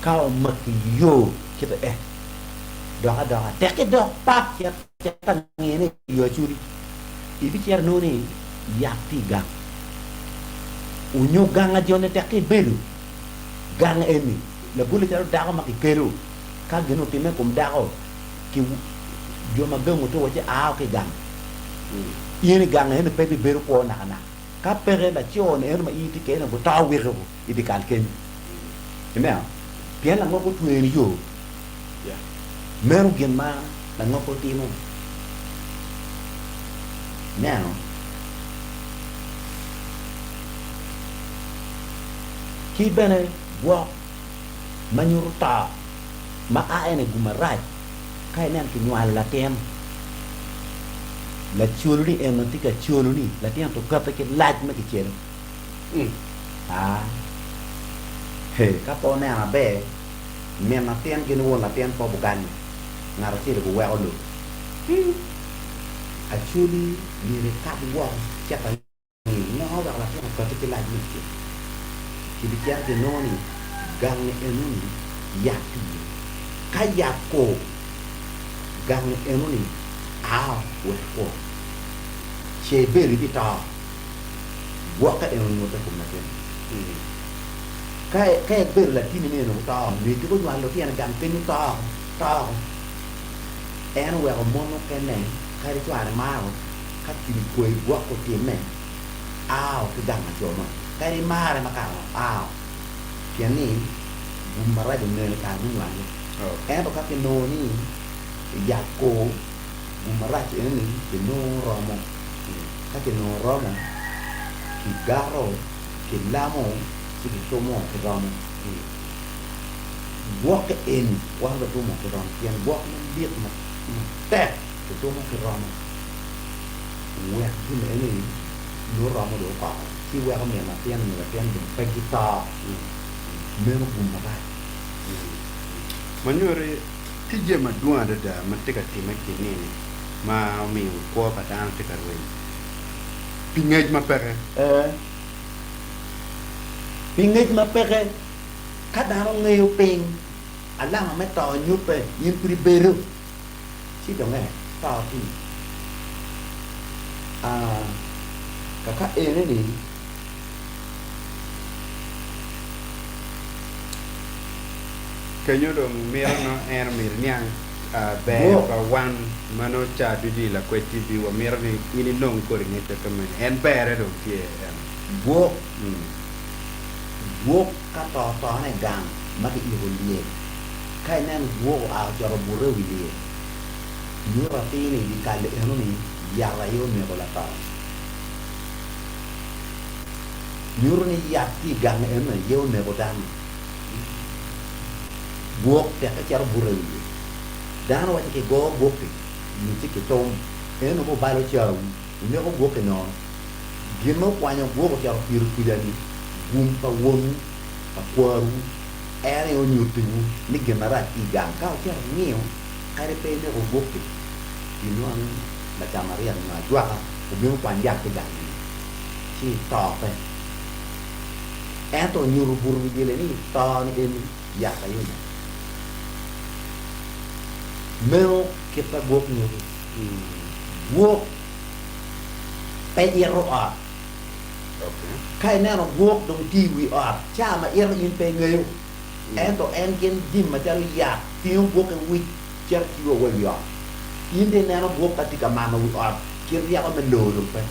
ka mak yo kita do tek do pak ya tan ngene yo churi ibi cer no ni yakti gang unyu gang jone tek belu gang eni la bulu cer dawo mak kero ka genu time kum dawo ki jo ma gamu to wace a ke gang yene gang ene pe bi beru ko na ka pere la chione ene ma iti ke na bo taw wi ro ibi kal ken ime bien la ngoko tu eni yo meru gen ma la ngoko timo now ki bene Gwok manyuru ta ma a ene gumarai kai nan ki nyal la tem la chuluni en tika chuluni la tem to ka ke laj ma ki chen he ka po na be me ma tem ki no la tem po bukan ngara ti ko wa lo actually ni re ka Gwok cha ta ni no da la tem ka ke laj mi ki bi ya de no ni gang enuni yakti kayako gang enuni wo che beri bita Gwok ka enuni mo ta ko na kai beri la tini me no ta ni ti ko nwa lo ti an gang peni ta en we o mono kene kai ri twa ma ka ti ko Gwok ko ti me ki gang ma jo no kai ma ka pian ni bumarai de ne ka ni wa to ka ke no ni yako bumarai ni ke no romo ka ke no romo ki garo ki lamo ki tomo ke romo Gwok en wa ba tomo ke romo pian Gwok ni biet ma te ke tomo ke romo we ki ne ni no romo do pa si we ka me ma pian ni pian de pe kita mero bumarai manyore tije madua da matika time kinini ma mi ko pa dan te karwe pingej mapere pingej mapere kada ngayo ping ala ma to nyupe yin priberu si dong to ti kakak ini nih kanyo dong mir no en mir nyang be ba wan mano cha di Lakwed TV wa mir ni ini nong ko ringe te kamen en bere dong tie en Gwok Gwok ka to này gang ma ki ho lie kai nan Gwok a jaro buru lie ni ra ti ni di ka le no ni ya la yo me ko la ta nyur ni ya ti gang en yo me ko dan Gwok te ka jaro buru lie dan wa ki go Gwok ni ti ki tom en ko ba lo cha ni ko Gwok no gino kwanya Gwok jaro piru kujani gumpa wong akwaru ere o nyutu ni gemara igang ka o kya ngiyo kare pende o Gwok ino ang na chamaria na jwa o bimu kwanya ke gang si to pe eto nyuru buru gele ni to ni en ya kayo meo kita Gwok nyuru Gwok pe iro a kai na no Gwok dong ti wi a cha ma ir in pe ngeu en to en gen dim ma jaru ya ti un Gwok wi cher ki wo wi a in de na no Gwok ka ti ka ma wi a ki ri ya ko men lo pe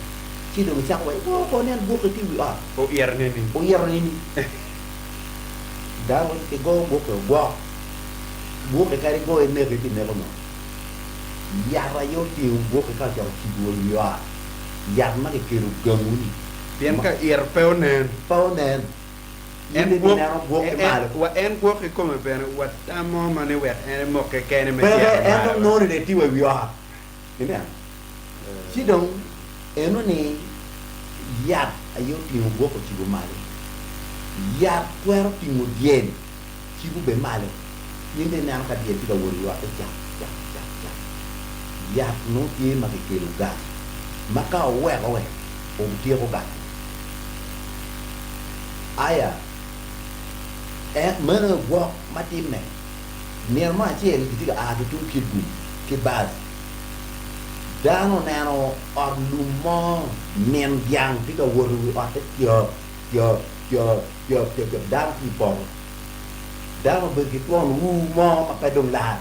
ki dong cha wi ko ne Gwok ti wi a o ir ne ni da wo ke go Gwok ka ri go en ne ke ti ne ko no ya ra yo ti un Gwok ka ja ki wo wi a ya ma ke ru gamu ni bien ka ir peonen en Gwok wa en Gwok ko me ben wa tamo mane we en mo ke kene me ya en no ne ti we ya ina si dong eno ni ya ayo ti Gwok ti go male ya kwero ti mo dien ti bu be male yinde na ka die ti go wori wa ja ya no ti ma ke lu ga maka we o ti ko ga aya mana Gwok matim ne nirma che ri ti ga tu ki gu ki baz dano nano or lumo men yang ti ga woru o te yo dan ki por dano be ki ton wu mo ma pa dong la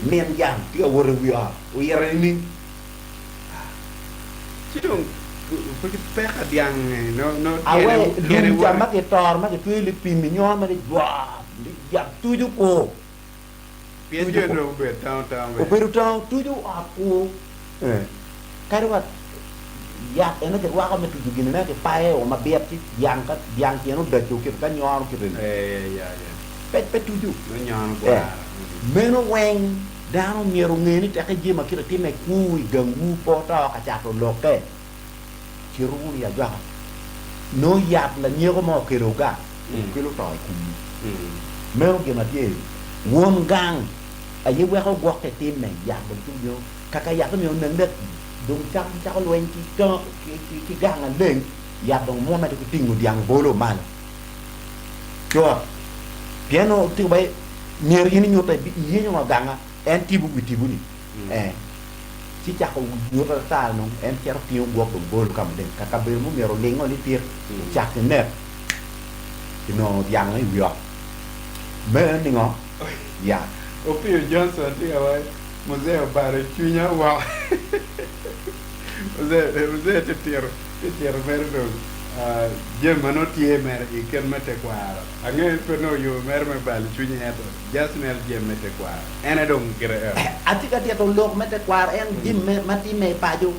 men yang ti ga woru wi o yere ni ci dong porque peka diang no awe lu jama ke tor ma ke Philippines nyo ma di wa di ya tuju ko bien je no be ta o peru ta tuju aku kare wat ya ena ke wa ka me tuju gini na ke pae o ma biap ti yang ki no da chu ke ka nyor ki ren ya pe tuju no nyor ko meno weng dano miero ngeni ta ka jima ki ti me ku gangu po ta ka cha to loke kiruni ya jwa no yat la nyego mo kiruga kilo toy ku mero ke ma tie won gang ayi we ko Gwok te tim me ya dum tu yo kaka ya ko nang det dum chak ko luen ki gang an leng ya dum mo ma de tingu diang bolo mal to piano tu bay mier yini nyota bi yini ngo ganga en tibu ni si chako nyuta ta no en cher piu Gwok dum bol kam den kaka be mu mero lengo ni tir chak ne no yang ai wi me ni ngo ya o pio Johnson ti awa museo bare chunya wa museo te tiro merdo je mano tie mer I ken mete kwaro ange peno yo mer me bal chunya eto jasnel je mete kwaro ene dong kire ati ka to lok mete kwar en jim me mati me paju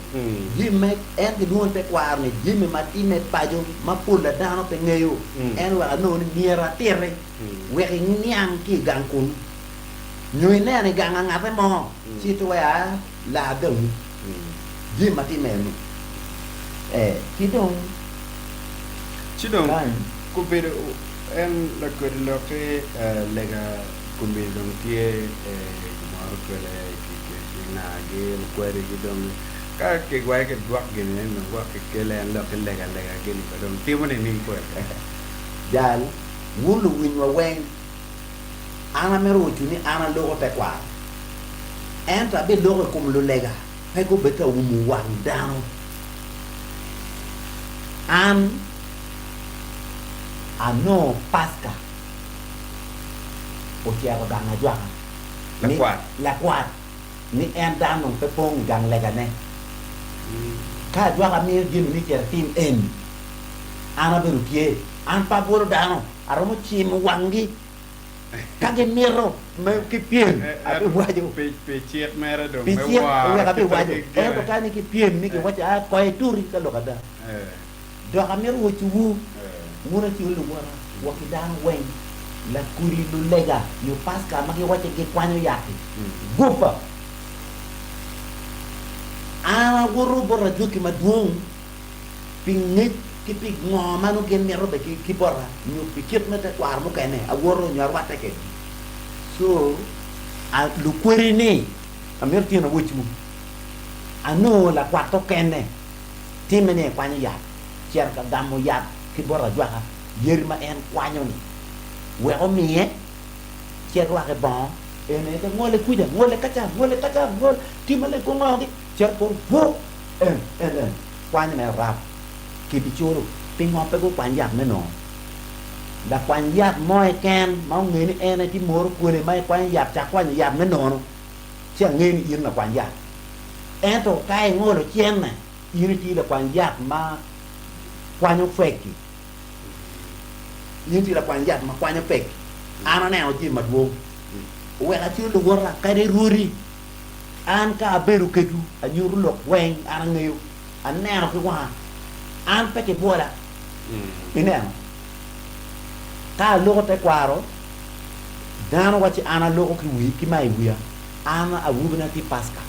jim me en de nuon te kwar ni jim me mati me paju ma pula dano pe ngeyo en wa no ni niera tere we nyang ki gang kun nyui ne ni gang nga pe mo si to ya la dong jim mati me no ki dong Cidong, kubir en la lo que lega kubir dong tie kumaru kele ki na ge kuere ki dong ka ke gwai ke Gwok gini no Gwok ke len lo ke lega gini ko dong ti mo ni ko jal wulu win wa weng ana meru ni ana logo te kwa entra be logo kum lu lega pe ko beta umu wang down an ano paska o kia ko ganga jwa Lakwed ni en dan nong pe pong gang lega ne ka jwa ka mi jin ni kia tim en ana beru kie an pa boro dano aromo chim wangi kage miro me ki piem ape waju pe chiet mera dong me wa ka pe waju to kani ki piem ni ki wacha ko e turi ka lo kada do ka miro wo chu mura chi lu wara wa ki dan wen la kuri lu lega yo paska ma ki wacha ki kwanyo yaki gupa ana guru bora juki madung pingit ki pig ngo manu gen mero be ki bora ñu pikit mete war mu kene a woro ñor watte ke so a lu kweri ni amer ti na wuchu anu la kwato kene timene kwanya ya cher ka damu ya ki bora jwa yer ma en kwanyo ni we o mi e cher wa ke bon ene te ngole kuja ngole kacha ngole timale ko ngogi cher ko bo en kwanya na rap ki bichuru pingo pe ko quan giáp nữa là quan giáp moi ken máu người ni en ti mor ko le mai quan giáp chả quan giáp nữa no chứ nghe ni yên là quan giáp en to kai ngô lo chen này yên ti là quan giáp mà quan nhok fake yên ti là quan giáp mà quan nhok fake ana nào ti mặt vô we la ti lu wora kai de ruri an ka beru ketu anyuru lok wen ana ngayu an nào cái qua an pe ke bola ina ta logo te kwaro dano wachi ana logo ki wi ki mai wiya ana awubna ti paska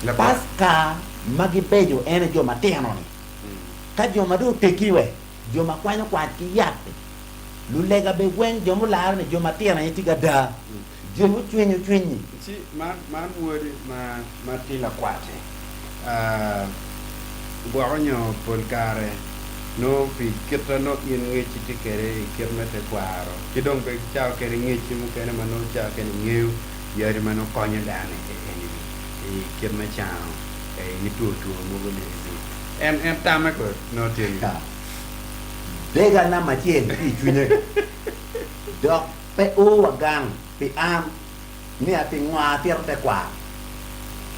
la paska magi pejo ene jo mateno ni ka jo madu tekiwe jo makwanya kwa ki yape lu lega be wen jo mu lar ne jo matena ti gada jo mu twenyu si man wori ma ti la kwate buonyo polcare no pi kita no in ngechi ti kere kirmete kwaro kidong be chao kere ngechi mu kene mano chao kene ngeu yari mano konyo dane e kirme chao ni tu mu gole em tama ko no tin dega na ma chien ti chune dok pe o wagang pi am ni a pi ngwa tier te kwa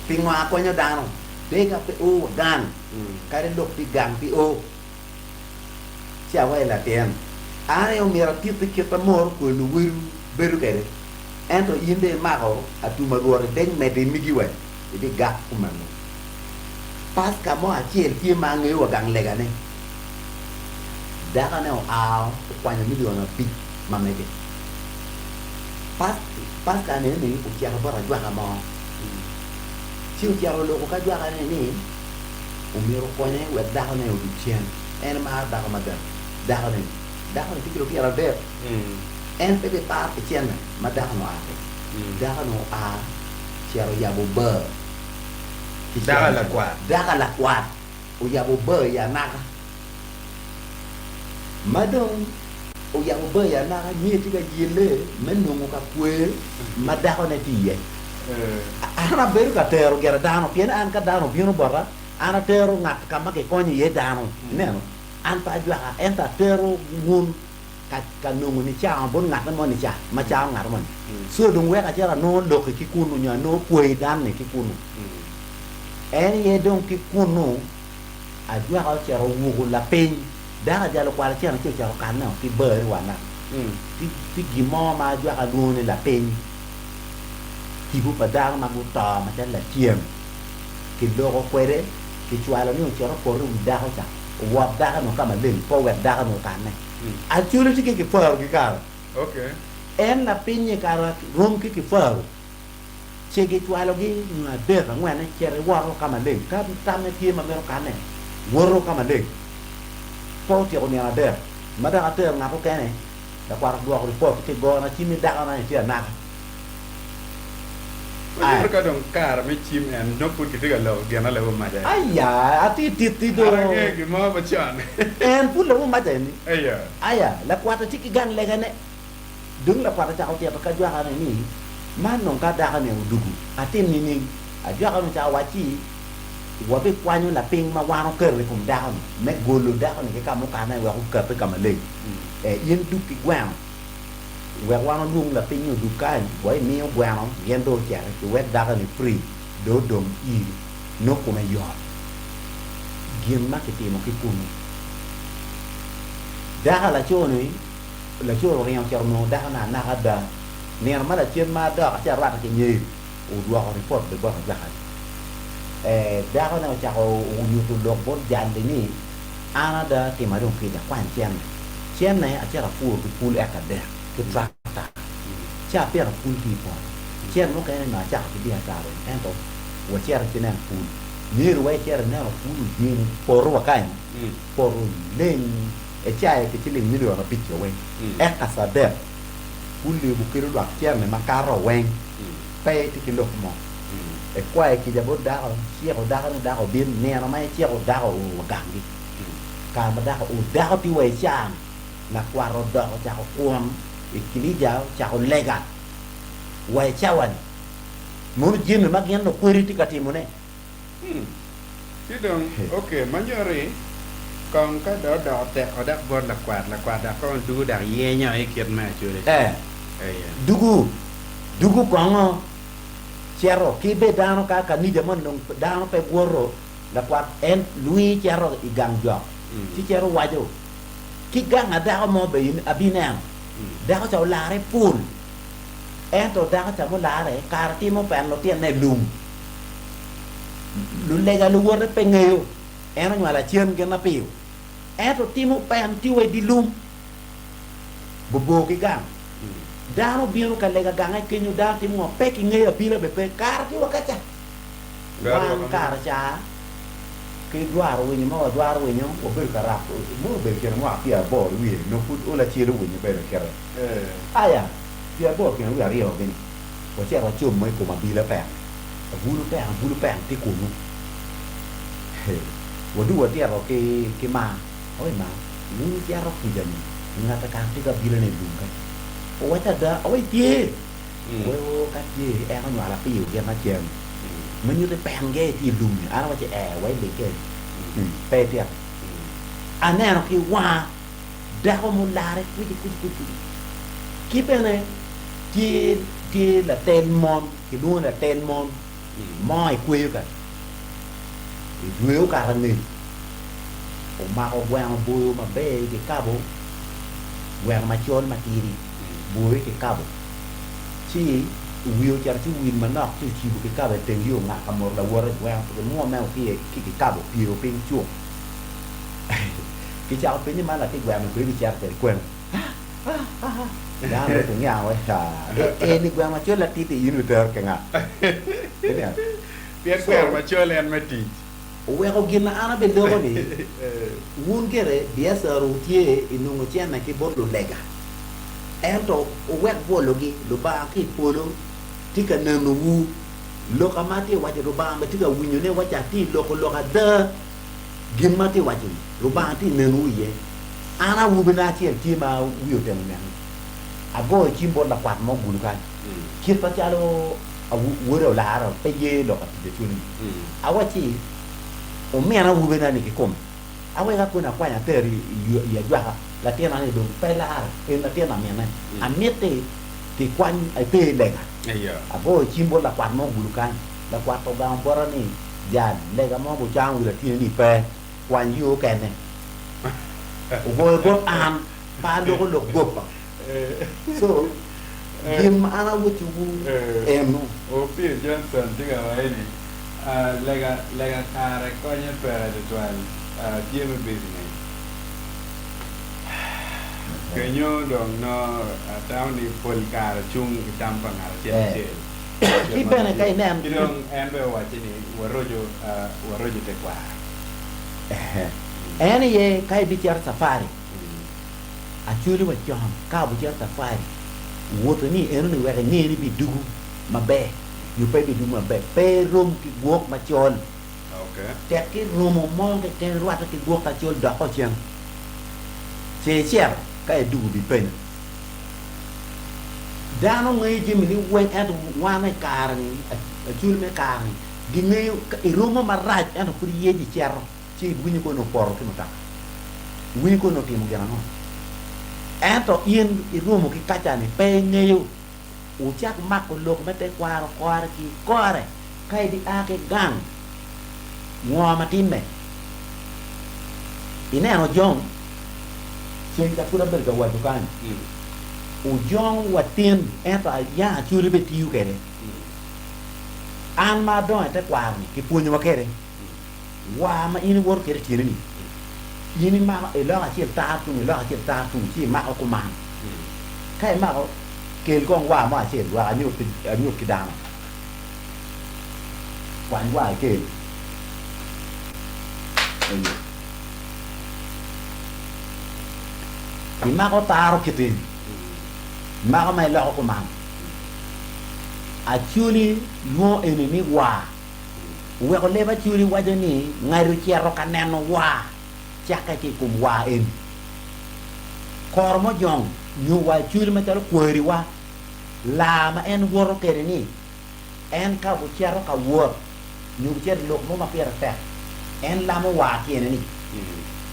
pi ngwa konyo dano dega pe o wagang kare lok pi gang pi o sia wa la tem are o mira tipo que amor ko lu wiru beru kere ento yinde mako atuma gore den mete migiwe di gak kumano pas kamo achiel tie mangi wa gang lega ne daga ne o ao kwanya miliona pi mamede pas ka ne ni o kia bara jwa kama si o kia lo ko ka jwa ne ni o miro kone wa daga ne o dicien en ma daga ma daga ne tikiro ki ara ver en pe pa pe chien ma daga no ate daga no a chiaro ya bo ber daga la kwat o ya bo ber ya naka madong o ya bo ber ya naka ni ti ga yile menno mo ka kwe ma daga ne ti ye ana beru ka tero gera dano pien an ka dano bino borra ana tero ngat kama ke konyi ye dano neno an pa jwa en ta tero ngun ka nungu ni cha bon ngat mo ni cha ma cha ngat mo so dung we ka jara no do ki kunu nya no kwe dan ni ki kunu en ye don ki kunu a jwa ka cha ro wu la pen da ja lo kwa cha na cha ka na ki ber wa na ti gi mo ma jwa ka nu ni la pen ki bu pa da ma bu ta ma cha la chiem ki do ko kwere ki chwa lo ni o cha ro ko ru da ko cha wa da no kama len po wa da no ka ne a chulo ti ki faro ki kara okay en la pinye kara rom ki faro che ki chwa lo gi na de ka ngwa ne chere wa ro kama len ka ta me ti ma me ro ka ne wo ro kama len po ti ko ni na de ma da te nga ko kene da kwa ro ko po ti go na ti mi da na ti na Mayor ka dong kar me chim en no put kita lo gana le ma ja. Aya, ati do. Arang ge mo ba chan. En pun lo ma ja ni. Aya. Aya, la kwata tiki gang le gane. Dung la kwata ta otia ka jwa kana ni. Man non ka da kana dugu. Atim ni a jwa kana ta wachi. Wa be kwanyo la ping ma wa no ker le kum da kana. Me golo da kana ke ka mo kana wa ku ka pe ka ma le. Yen du ki gwang. Wa wa no lung la ping du ka wa mi o gwang yen do ja ke we da kana free. Do dom I no come yo. Gien ma ke ti mo ki kunu. Da la choni la choro riang cherno da na ada. Ner ma la chen ma da ka ra ke nyi. O do ko report de ba ja. Da ko na cha ko YouTube dog bon jan de ni ana da ti ma dong ki da kwan chen này a cha ra fu ki fu e ka de ki tractor cha pe ra fu ti po chen mo ka na cha ki dia ta re en to wo cha ra ti na fu ni ru we cha ra na fu ni por wa kan por len e cha e ki ling ni ro na pi che we e ka sa de fu le bu ki ro wa cha me ma ka ro wen pe ti ki lo mo e qua ki ja bo da chia ko da ko bin ne na mai chia ko da ko gang di ka ma da ko da ti we cha na qua ro da ko cha ko kuam e ki li ja cha ko lega we cha wan mo jin ma gen no kweri ti ka ti mo ne Chứ đừng, ok, mà nhớ rồi còn cái đó tẹt ở đắp vốn là quạt đã con đu đã ye nhau ấy kiệt mà chưa đấy dugu quang chero ki be dano ka ni de man non dano pe goro la quạt en lui chero I gang jo ti chero wajo ki gang ada mo be abinang da ko la re pul en to da ko mo la re kar ti mo pen lo tien ne lum lu lega lu wor pe ngeu en no la chien ke na piu en to ti mo pen ti we di lum bo ki gang dano biru ka lega gang ai kenyu da ti mo pe ki ngeu pila be pe kar ti wa kacha wan kar cha ke duaro we ni mo duaro we nyo o be kara mo be ke mo apia bo wi no put o la chi ru we ni be kere aya pia bo ke wi ari o be ni o che ro chum mo ko ma bi la pe bulu pe ti ku nu wo du wa ti ro ke ma oi ma ni ti ro ki ja ni ngata ka ti ka bi la ne du ka o wa ta da oi ti o ka ti e ko la pi ke ma chen mình như cái bèn ghê thì lùm á nó chỉ quay để cái pe tiệt anh này nó kêu qua đã có một lá đấy cái bên này kia là tên mòn cái đuôi là tên mòn moi quê cả thì đuôi cả thằng này ông mà ông quen bùi mà bê cái cá bố quen mà chôn mà đi bùi cái cá bố chỉ wheel cha chi win manok chi chi bu ka ba ten yo nga kamor la wor wa ko mo ma ki ka bo pio pin chu ki cha pe ni ma la ki gwa ma ku cha te kwen da no tu nya wa cha ni gwa ma cho la ti ti yin ter ka nga ne Pier quer ma cho len ma ti we ko gina ana be do ni wun kere bia sa ru tie inu ngo chen na ki bo lo lega ento we bo lo gi lo ba ki polo tika na no wu lo ka mati wa je ba ma tika winyo ne wa cha ti lo ko lo ka da gin mati wa je lo ba ti na no ye ana wu bina ti ma wu yo tem na a go chi bo la kwat mo gu ka kit pa cha lo a wu ro la ro pe ye lo ka ti tu ni a wa chi o me na wu bina ni ki kom a wa ka ku na kwa ya te ri ya jwa la tiena ni do pe la en la tiena me na a mete ki quan ai pe lega a bo chimbo la quan mo bulukan la quan to ga bora ni jan lega mo bu chang la ti ni pe quan yu ken ne o bo go am pa do ko lo go so dim ana wo chu em no o pi Johnson diga wa ni lega kare ko nya pe de twal tiene business cái nhớ đường nó tao đi phơi cả chung cái trăm phần ngàn trên cái bên này cái nem cái đường em về ngoài trên này warojo te qua anh ấy cái bicara safari à chui đi vào trong cái bicara safari wo tu ni enu ni wa ni bi dugu maber อยู่ไปดูมาแบบไปรุมกิบวกมาจน Okay. แต่ที่รุมมองแต่รัวตะกิบวกตะจนดอกก็เชียงเสียก็ดูดิเป็นด้านงจิมนี่เว้นแอดว่าไม่การนี่จุลไม่การนี่ดิเงยอีรุมมาราชแอดคุยดิเชียร์ชีบุญนี่คนโอปอร์ที่มันตาวิญญาณคนที่มันกันนะแอดอินอีรุมกิกัจจานี่เป็นเงยอุจักมักคนโลกไม่ได้กว่ากี่ก้อนเลยใครที่อาเกกังงัวมาทิ้งไหมอีนี่เราจงเสียงจากผู้รับเบิกกับวัดทุกการอุจงวัดเตียนแอดยาชูริเบติวแกเลยอันมาด้วยแต่กว่านี่กี่ปุ่นมาแค่เลยว่ามาอินวอร์แค่ที่นี่ยินมาเอล่าเชี่ยตาตุงเอล่าเชี่ยตาตุงที่มาเอากุมารใครมาเอาเกลกองว่ามาเชี่ยว่าอันนี้กิดามหวานว่าเกลที่มาเขาตาเราคิดเองมาเขาไม่เล่ากุมารactually no enemy wa we ko leba actually wa jani ngairu ciaro kaneno wa chaka ki kum wa en kormo jong ñu wa actually ma taro kweri wa la ma en woro kere ni en ka bu ciaro ka wor ñu cier lok mo ma pera fe en la mo wa kene ni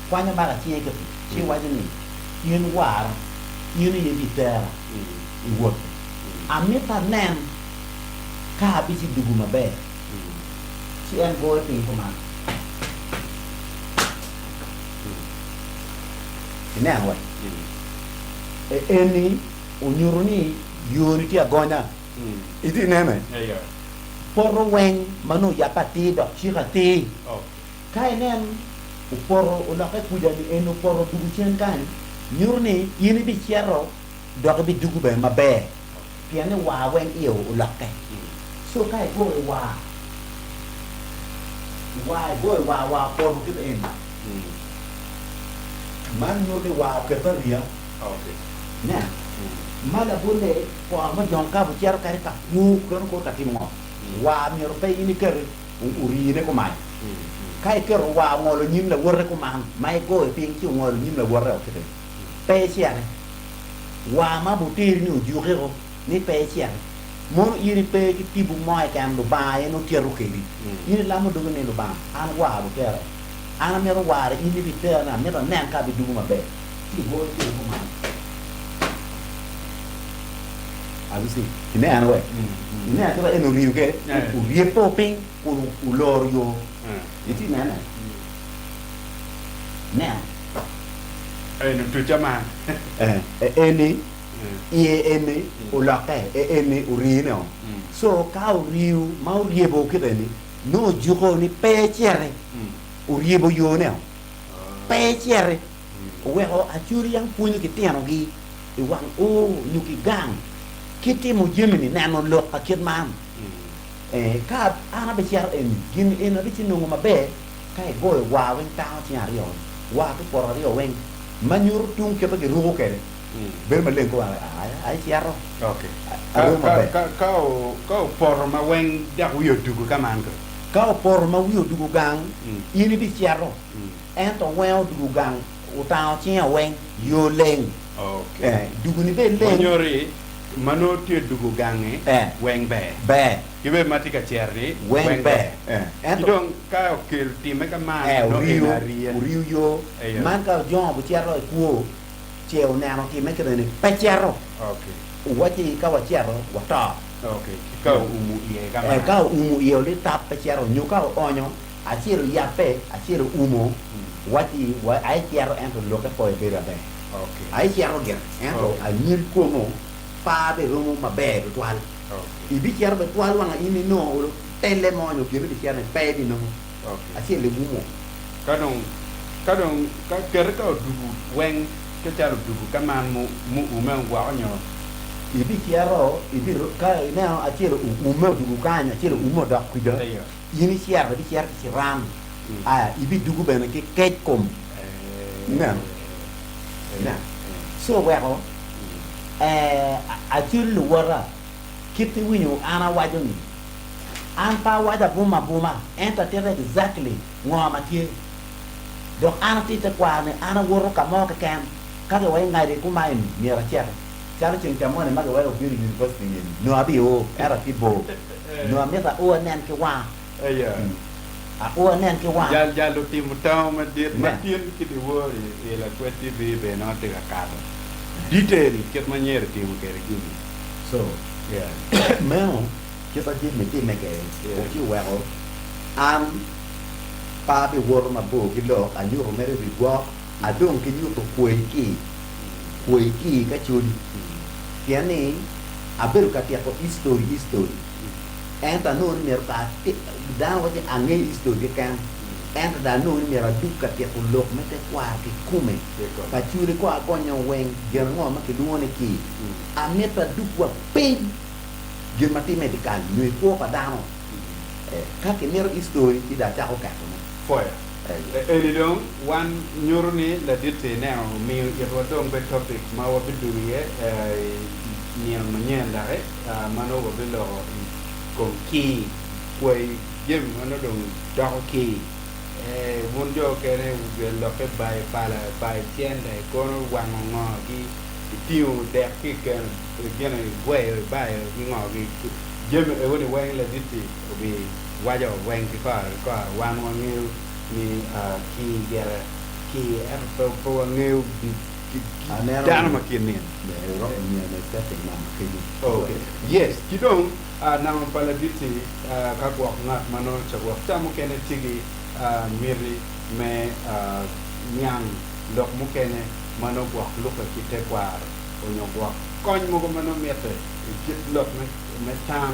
kwanya ba ka tie ke ci wa jani yin wa yin yi bitera I wor amita nemข้าพิชิตดูมาแบ่ที่แอนโกยปีประมาณเห็นไหมวะเอ็นนี่อุญรุนี่ยูนิตี้ก่อนนะอีที่ไหนไหมพอรู้เวงมนุษย์ยาปฏิดอกชิคตีใครเนี่ยอุปโรอุลักคุยกันเอ็นอุปโรดูเช่นกันยูนี่ยินดีเชียร์เราดอกบิดดูแบบมาแบ่เพียงแต่ว่าเวงเอี่ยวอุลักแกso kai boy wa por que tem man no de wa que faria okay né mala bole ko ma jon ka bu cer kare ka ku ko ta ti mo wa mi ro pe ni ker uri ne ko mai kai ker wa ngolo nyim la wor ko man mai go ping chi ngolo nyim la wor ke pe cia wa ma bu ti ni ju ko ni pe cia mo iri pe ki tibu moy kan do baye no tieru keri iri la mo do ne do ba an wa do kera an me ro wa re iri bi te na me do nan ka bi du ma be ti go ti ko ma abisi ine an we ine a to eno riu ke u rie po ping u lor yo iti na na na no tu chama eni eni ulake eni urino so ka uriu ma uriebo kideni no juko ni pechere uriebo yo ne pechere we ho achuri yang punyu kitiano gi iwang o nyuki gang kiti mo jemini nano lok akit man ka ana be cher en gin en abi chino ma be kai boy wa wen ta chi ario wa ke por ario wen manyur tung ke ke rugo ke ber ma len ko ai chiaro okay ka por ma wen da wiyo dugu kaman ko ka por ma wiyo dugu gang ini bi chiaro en to wen dugu gang u ta chi wen yo len okay dugu ni be len nyori mano tie dugu gange wen be kibe matika cherni wen be en don ka okil time kaman no riu yo man ka jon bu chiaro ku chiều nào nó tìm mấy cái này pe chero okay wa chi ka wa chero wa ta okay ka umu ie kama ka umu ie le tap pe chero nyu ka onyo a chero ya pe a chero umu wa chi wa ai chero en lo ka po be be okay ai chero ger en lo a nyir ko no pa be ro ma be be twal i bi chero be twal wa ini no tele mo nyu ki be chero pe di no okay a chero umu ka dong ka ker ka dugu wen ke charo dugu kaman mu umen wa onyo ibi chiaro ibi ka na a chero umo dugu kanya chero umo da kuida yini chiaro di chiaro ci ram ibi dugu bena ke kom na so wero a chiru wara kiti winyo ana wajoni an pa wa da buma enta tere exactly ngoma tie donc an ti te kwa ne an woro ka mo ka kem ka ke wai ngai de ku mai mi ra tia cha ching cha mo ne ma ke wai o bi university ni no abi o era ti bo no ameta o nen ke wa a o nen ke wa ya lo ti mutao ma tien ki di wo e Lakwed TV be no te ka ka detail ket maniere ti mo ke gini so meo que ta ji me ti me ke o ti wa o am pa be wor ma bo ki lo a nyu me re bi Gwok a dong ki nyu to kwe ki ka chun tiani a beru ka ti ko history enta no ni mer ta da wa ti ange history kan enta da no ni mer du ka ti ko lo me te kwa ki kume ka churi ko a gonyo wen ger ngo ma ki duone ki a meta du kwa pin ger mati medical ni ko pa da no ka ki mer history ti da ta ko ka ko foya eni dong wan nyurni la ditte now mi yeto dong be topic ma wa biduye ni ma nyenda mano wa bilo ko ki kwai jem mano dong da ki mun jo kene be lo ke bai pala bai tiende ko wan ngo gi tiu de ki ken gene way bai ngo gi jem e woni way la ditte bi wajo wen ki ko wan ngiu ni ki gera ki po ngiu dana makini okay yes kidong na pala ditte ka Gwok ngat mano cha Gwok tamu kene tigi miri me nyang lok mu kene mano Gwok luka kite kwar onyo Gwok kony mo mano mete kit lok me tam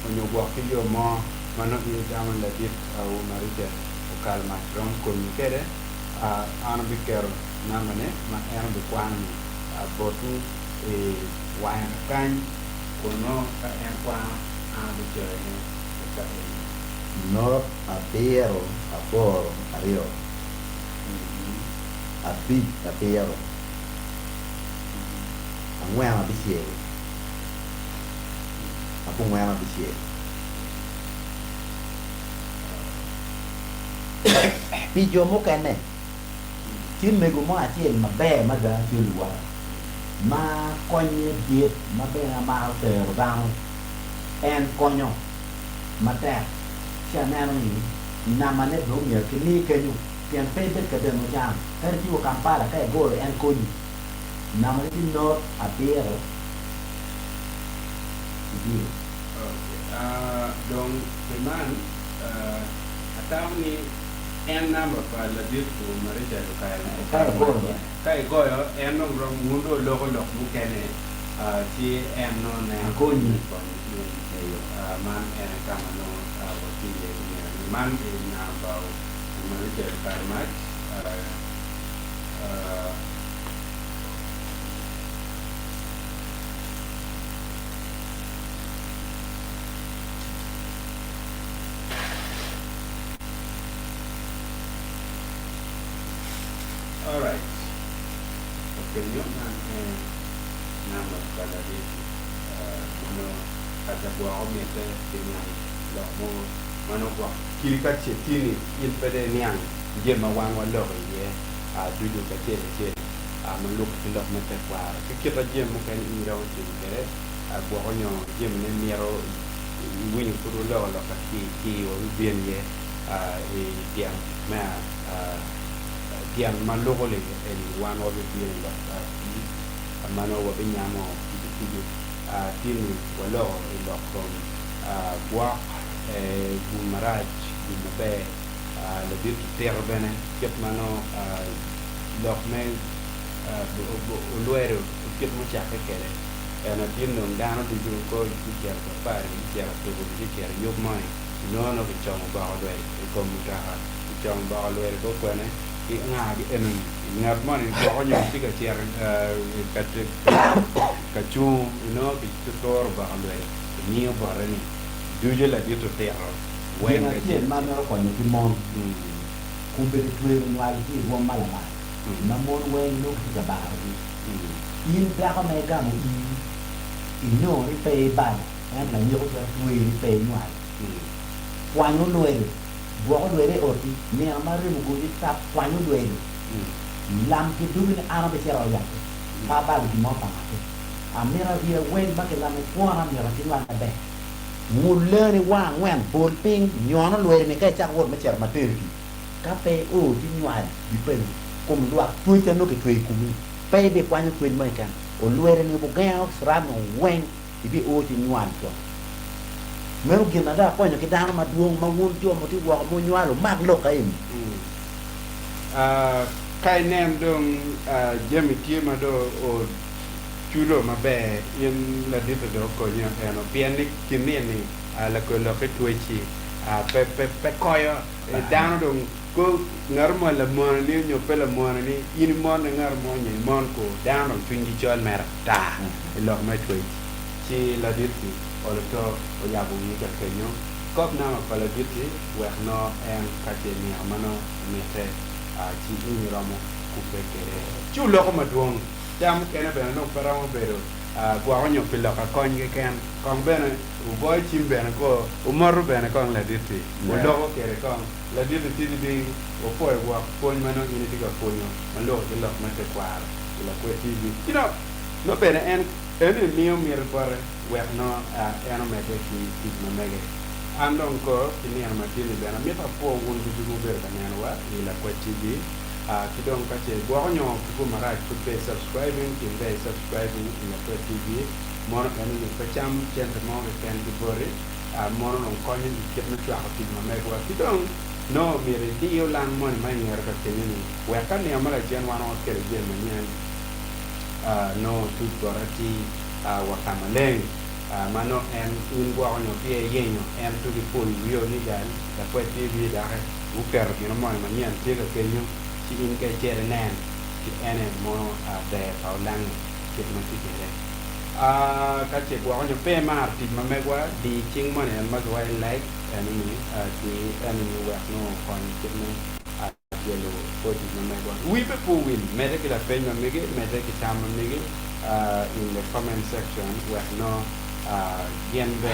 onyo Gwok ki yo mo mano ni jaman la dit au marite o kalma ron kon kede an biker namane ma er bi kwan botu e wayan kan kono ka en kwa an biker ne ka no apero aporo ario apero angwema bisie apu ngwema bisie pijo mo kene tim me gumo achiel maber ma da chulwa ma konye diet maber ma tero dang en konyo matek chanel ni namane bro mi kini kenyu pian pede ka de no jam er ti o kampara ka go en konyu namane ti no apero donc man atawni en number pa la dit ko marita do kai go yo en no ro mundo logo lok mu kene ti en no ne ko ni man en kama no wo ti le ni man na ba marita kai mat all right opinion nama pada di mano kata buah omete dengan lo mo mano buah kiri kace tini il pede niang je ma wan wa lo ye dudu kace ce man lu ko lo mete kwa kita je mo kan ni raw ci dere buah onyo je ne miro wini kuru lo ka ki o bien ye e dia ma tiang maluko le el one of the bien la mano wa binyamo tiji tini walo lo kon Gwok bu marac bu maber le dit terbene ket mano lo me luero ket mo chake kere ana tin no dano di ko di ker ko pare di ker ko di ker yo mai no no ke chamo ba lo ko mu ta chamo ba lo ko ko ne i nga di en ngat man ko nyo ti ka tier ka chu no ki tor ba lo ni ba ni duje la di to ter wen ka ti man ro ko ni ti mon ku be tu ma ti wo mala ma na mon wen no ki ba in da ko me ga mo i no ri pe ba en la nyo ko tu ri pe nwai Quando loiro, Gwok loiro oti, ne amare mugo ta quando loiro. Lam ki dubin arabe sera yak. Papa di mo pa. Amira via wen ba ke lam ko amira tin wa be. Mulane wa wen bol ping nyono loiro me ka chak wot ma cher ma terki. Ka pe o ti nywan di pen. Kum lua tu cha no ke tu ku. Pe be kwani tu mai kan. O loiro ni bu ga sra no wen ibi o ti nywan ko. Mero gina da ko ke dano ma duong ma won jo mo ti wa mo nywalo mag lo ka im. Kai nem dong jemi tima do o chulo maber in la dito do ko nya eno pianik kinini la ko lo ke tuichi pe koyo dano dong ko ngar mo la mo ni nyo pe la mo ni in mo ngar mo ni mon ko dano tunji chol mer ta lo ma tuichi ci la dito o to o ya bu ni ka kenyo kop na ma pa la dito we no en ka te ni amano ni te ci ini ramo kupekere chulo ko maduong jam kene bena no paramo bero gwa onyo pilo ka konye ken kon bena u boy chim bena ko u moru bena kon la diti u logo kere kon la diti di o poi gwa pon mano ini diga ponyo malo de lo mate kwar Lakwed TV no bena en mio mir pare we no eno mete ki mege andon ko ini ama tini bena meta po won du ber bena wa Lakwed TV kidong kache gwa nyo ku marac ku pe subscribing in be subscribing in Lakwed TV mon kan ni pacham chente mo ken di bore mon non ko ni ket na twa ki ma me gwa kidong no mere di yo lang mon ma ni ka kenini we kan ni amala jen wano kere jen ma nyen no tu dorati wa kamaleng mano en un gwa nyo pie yenyo en tu di pul yo ni gan Lakwed TV da u per ki no mo ma nyen te ka kenyo ci in kay cere nen ci ene mo de paulang ci ma ci kere ka ci gwa ñu pe mar ti ma megwa di cing mo ne ma gwa like enemy ci enemy wa no kon ci ne yelo ko ci ma megwa we be pu win mede ki la pe ma mege mede ki tam mege in the comment section wa no yen be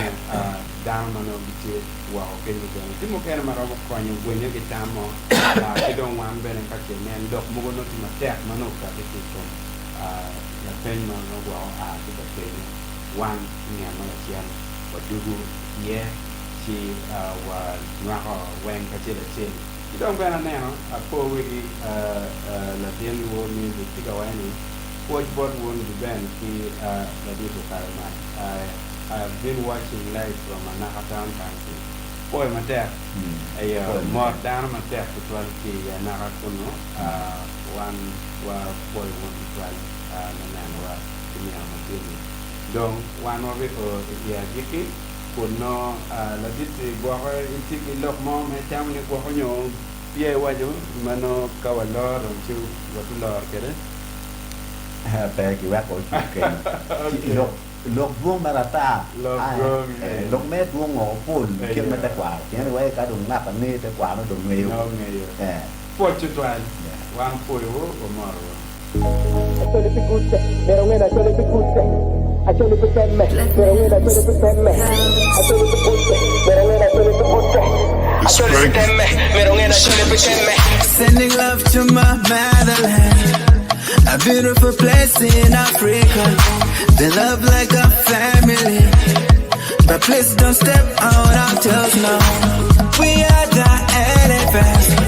down mano biti wa okay ni ti mo kena maro ko nyu gwenye ki tamo ki don wan be ne ka ke men dok mo no ti ma tek mano ka ti ko la pen no no wa ti ka ke wan ni ma la sian wa dugu ye ci wa nwa ho wen ka ti la ti ki don be na ne no a po wi la den wo ni ti ka wa ni watch board won the band ki la di to karma I've been watching live from Nakatown country boy mate ay more down mate to 20 Nakakuno one wa boy won 12 nan wa ni amatini donc one of it ya jiki kuno la di bo ti ki lok mo me tam ni ko nyo pie wajo mano kawalor chu wa lor kere pe ki wa ko ki lok buông barata lok met buông ngõ phun kia mà ta quả kia nó vậy cả đồng nạp anh nê ta quả nó đồng nghèo po chu toan wan po yo o maro Achole pikuste pero ngena achole pikuste achole pikemme pero ngena achole pikemme achole pikuste pero ngena achole pikuste achole pikemme pero ngena achole pikemme. Sending love to my motherland, a beautiful place in Africa. They love like a family, but please don't step out our toes now. We are the elephants,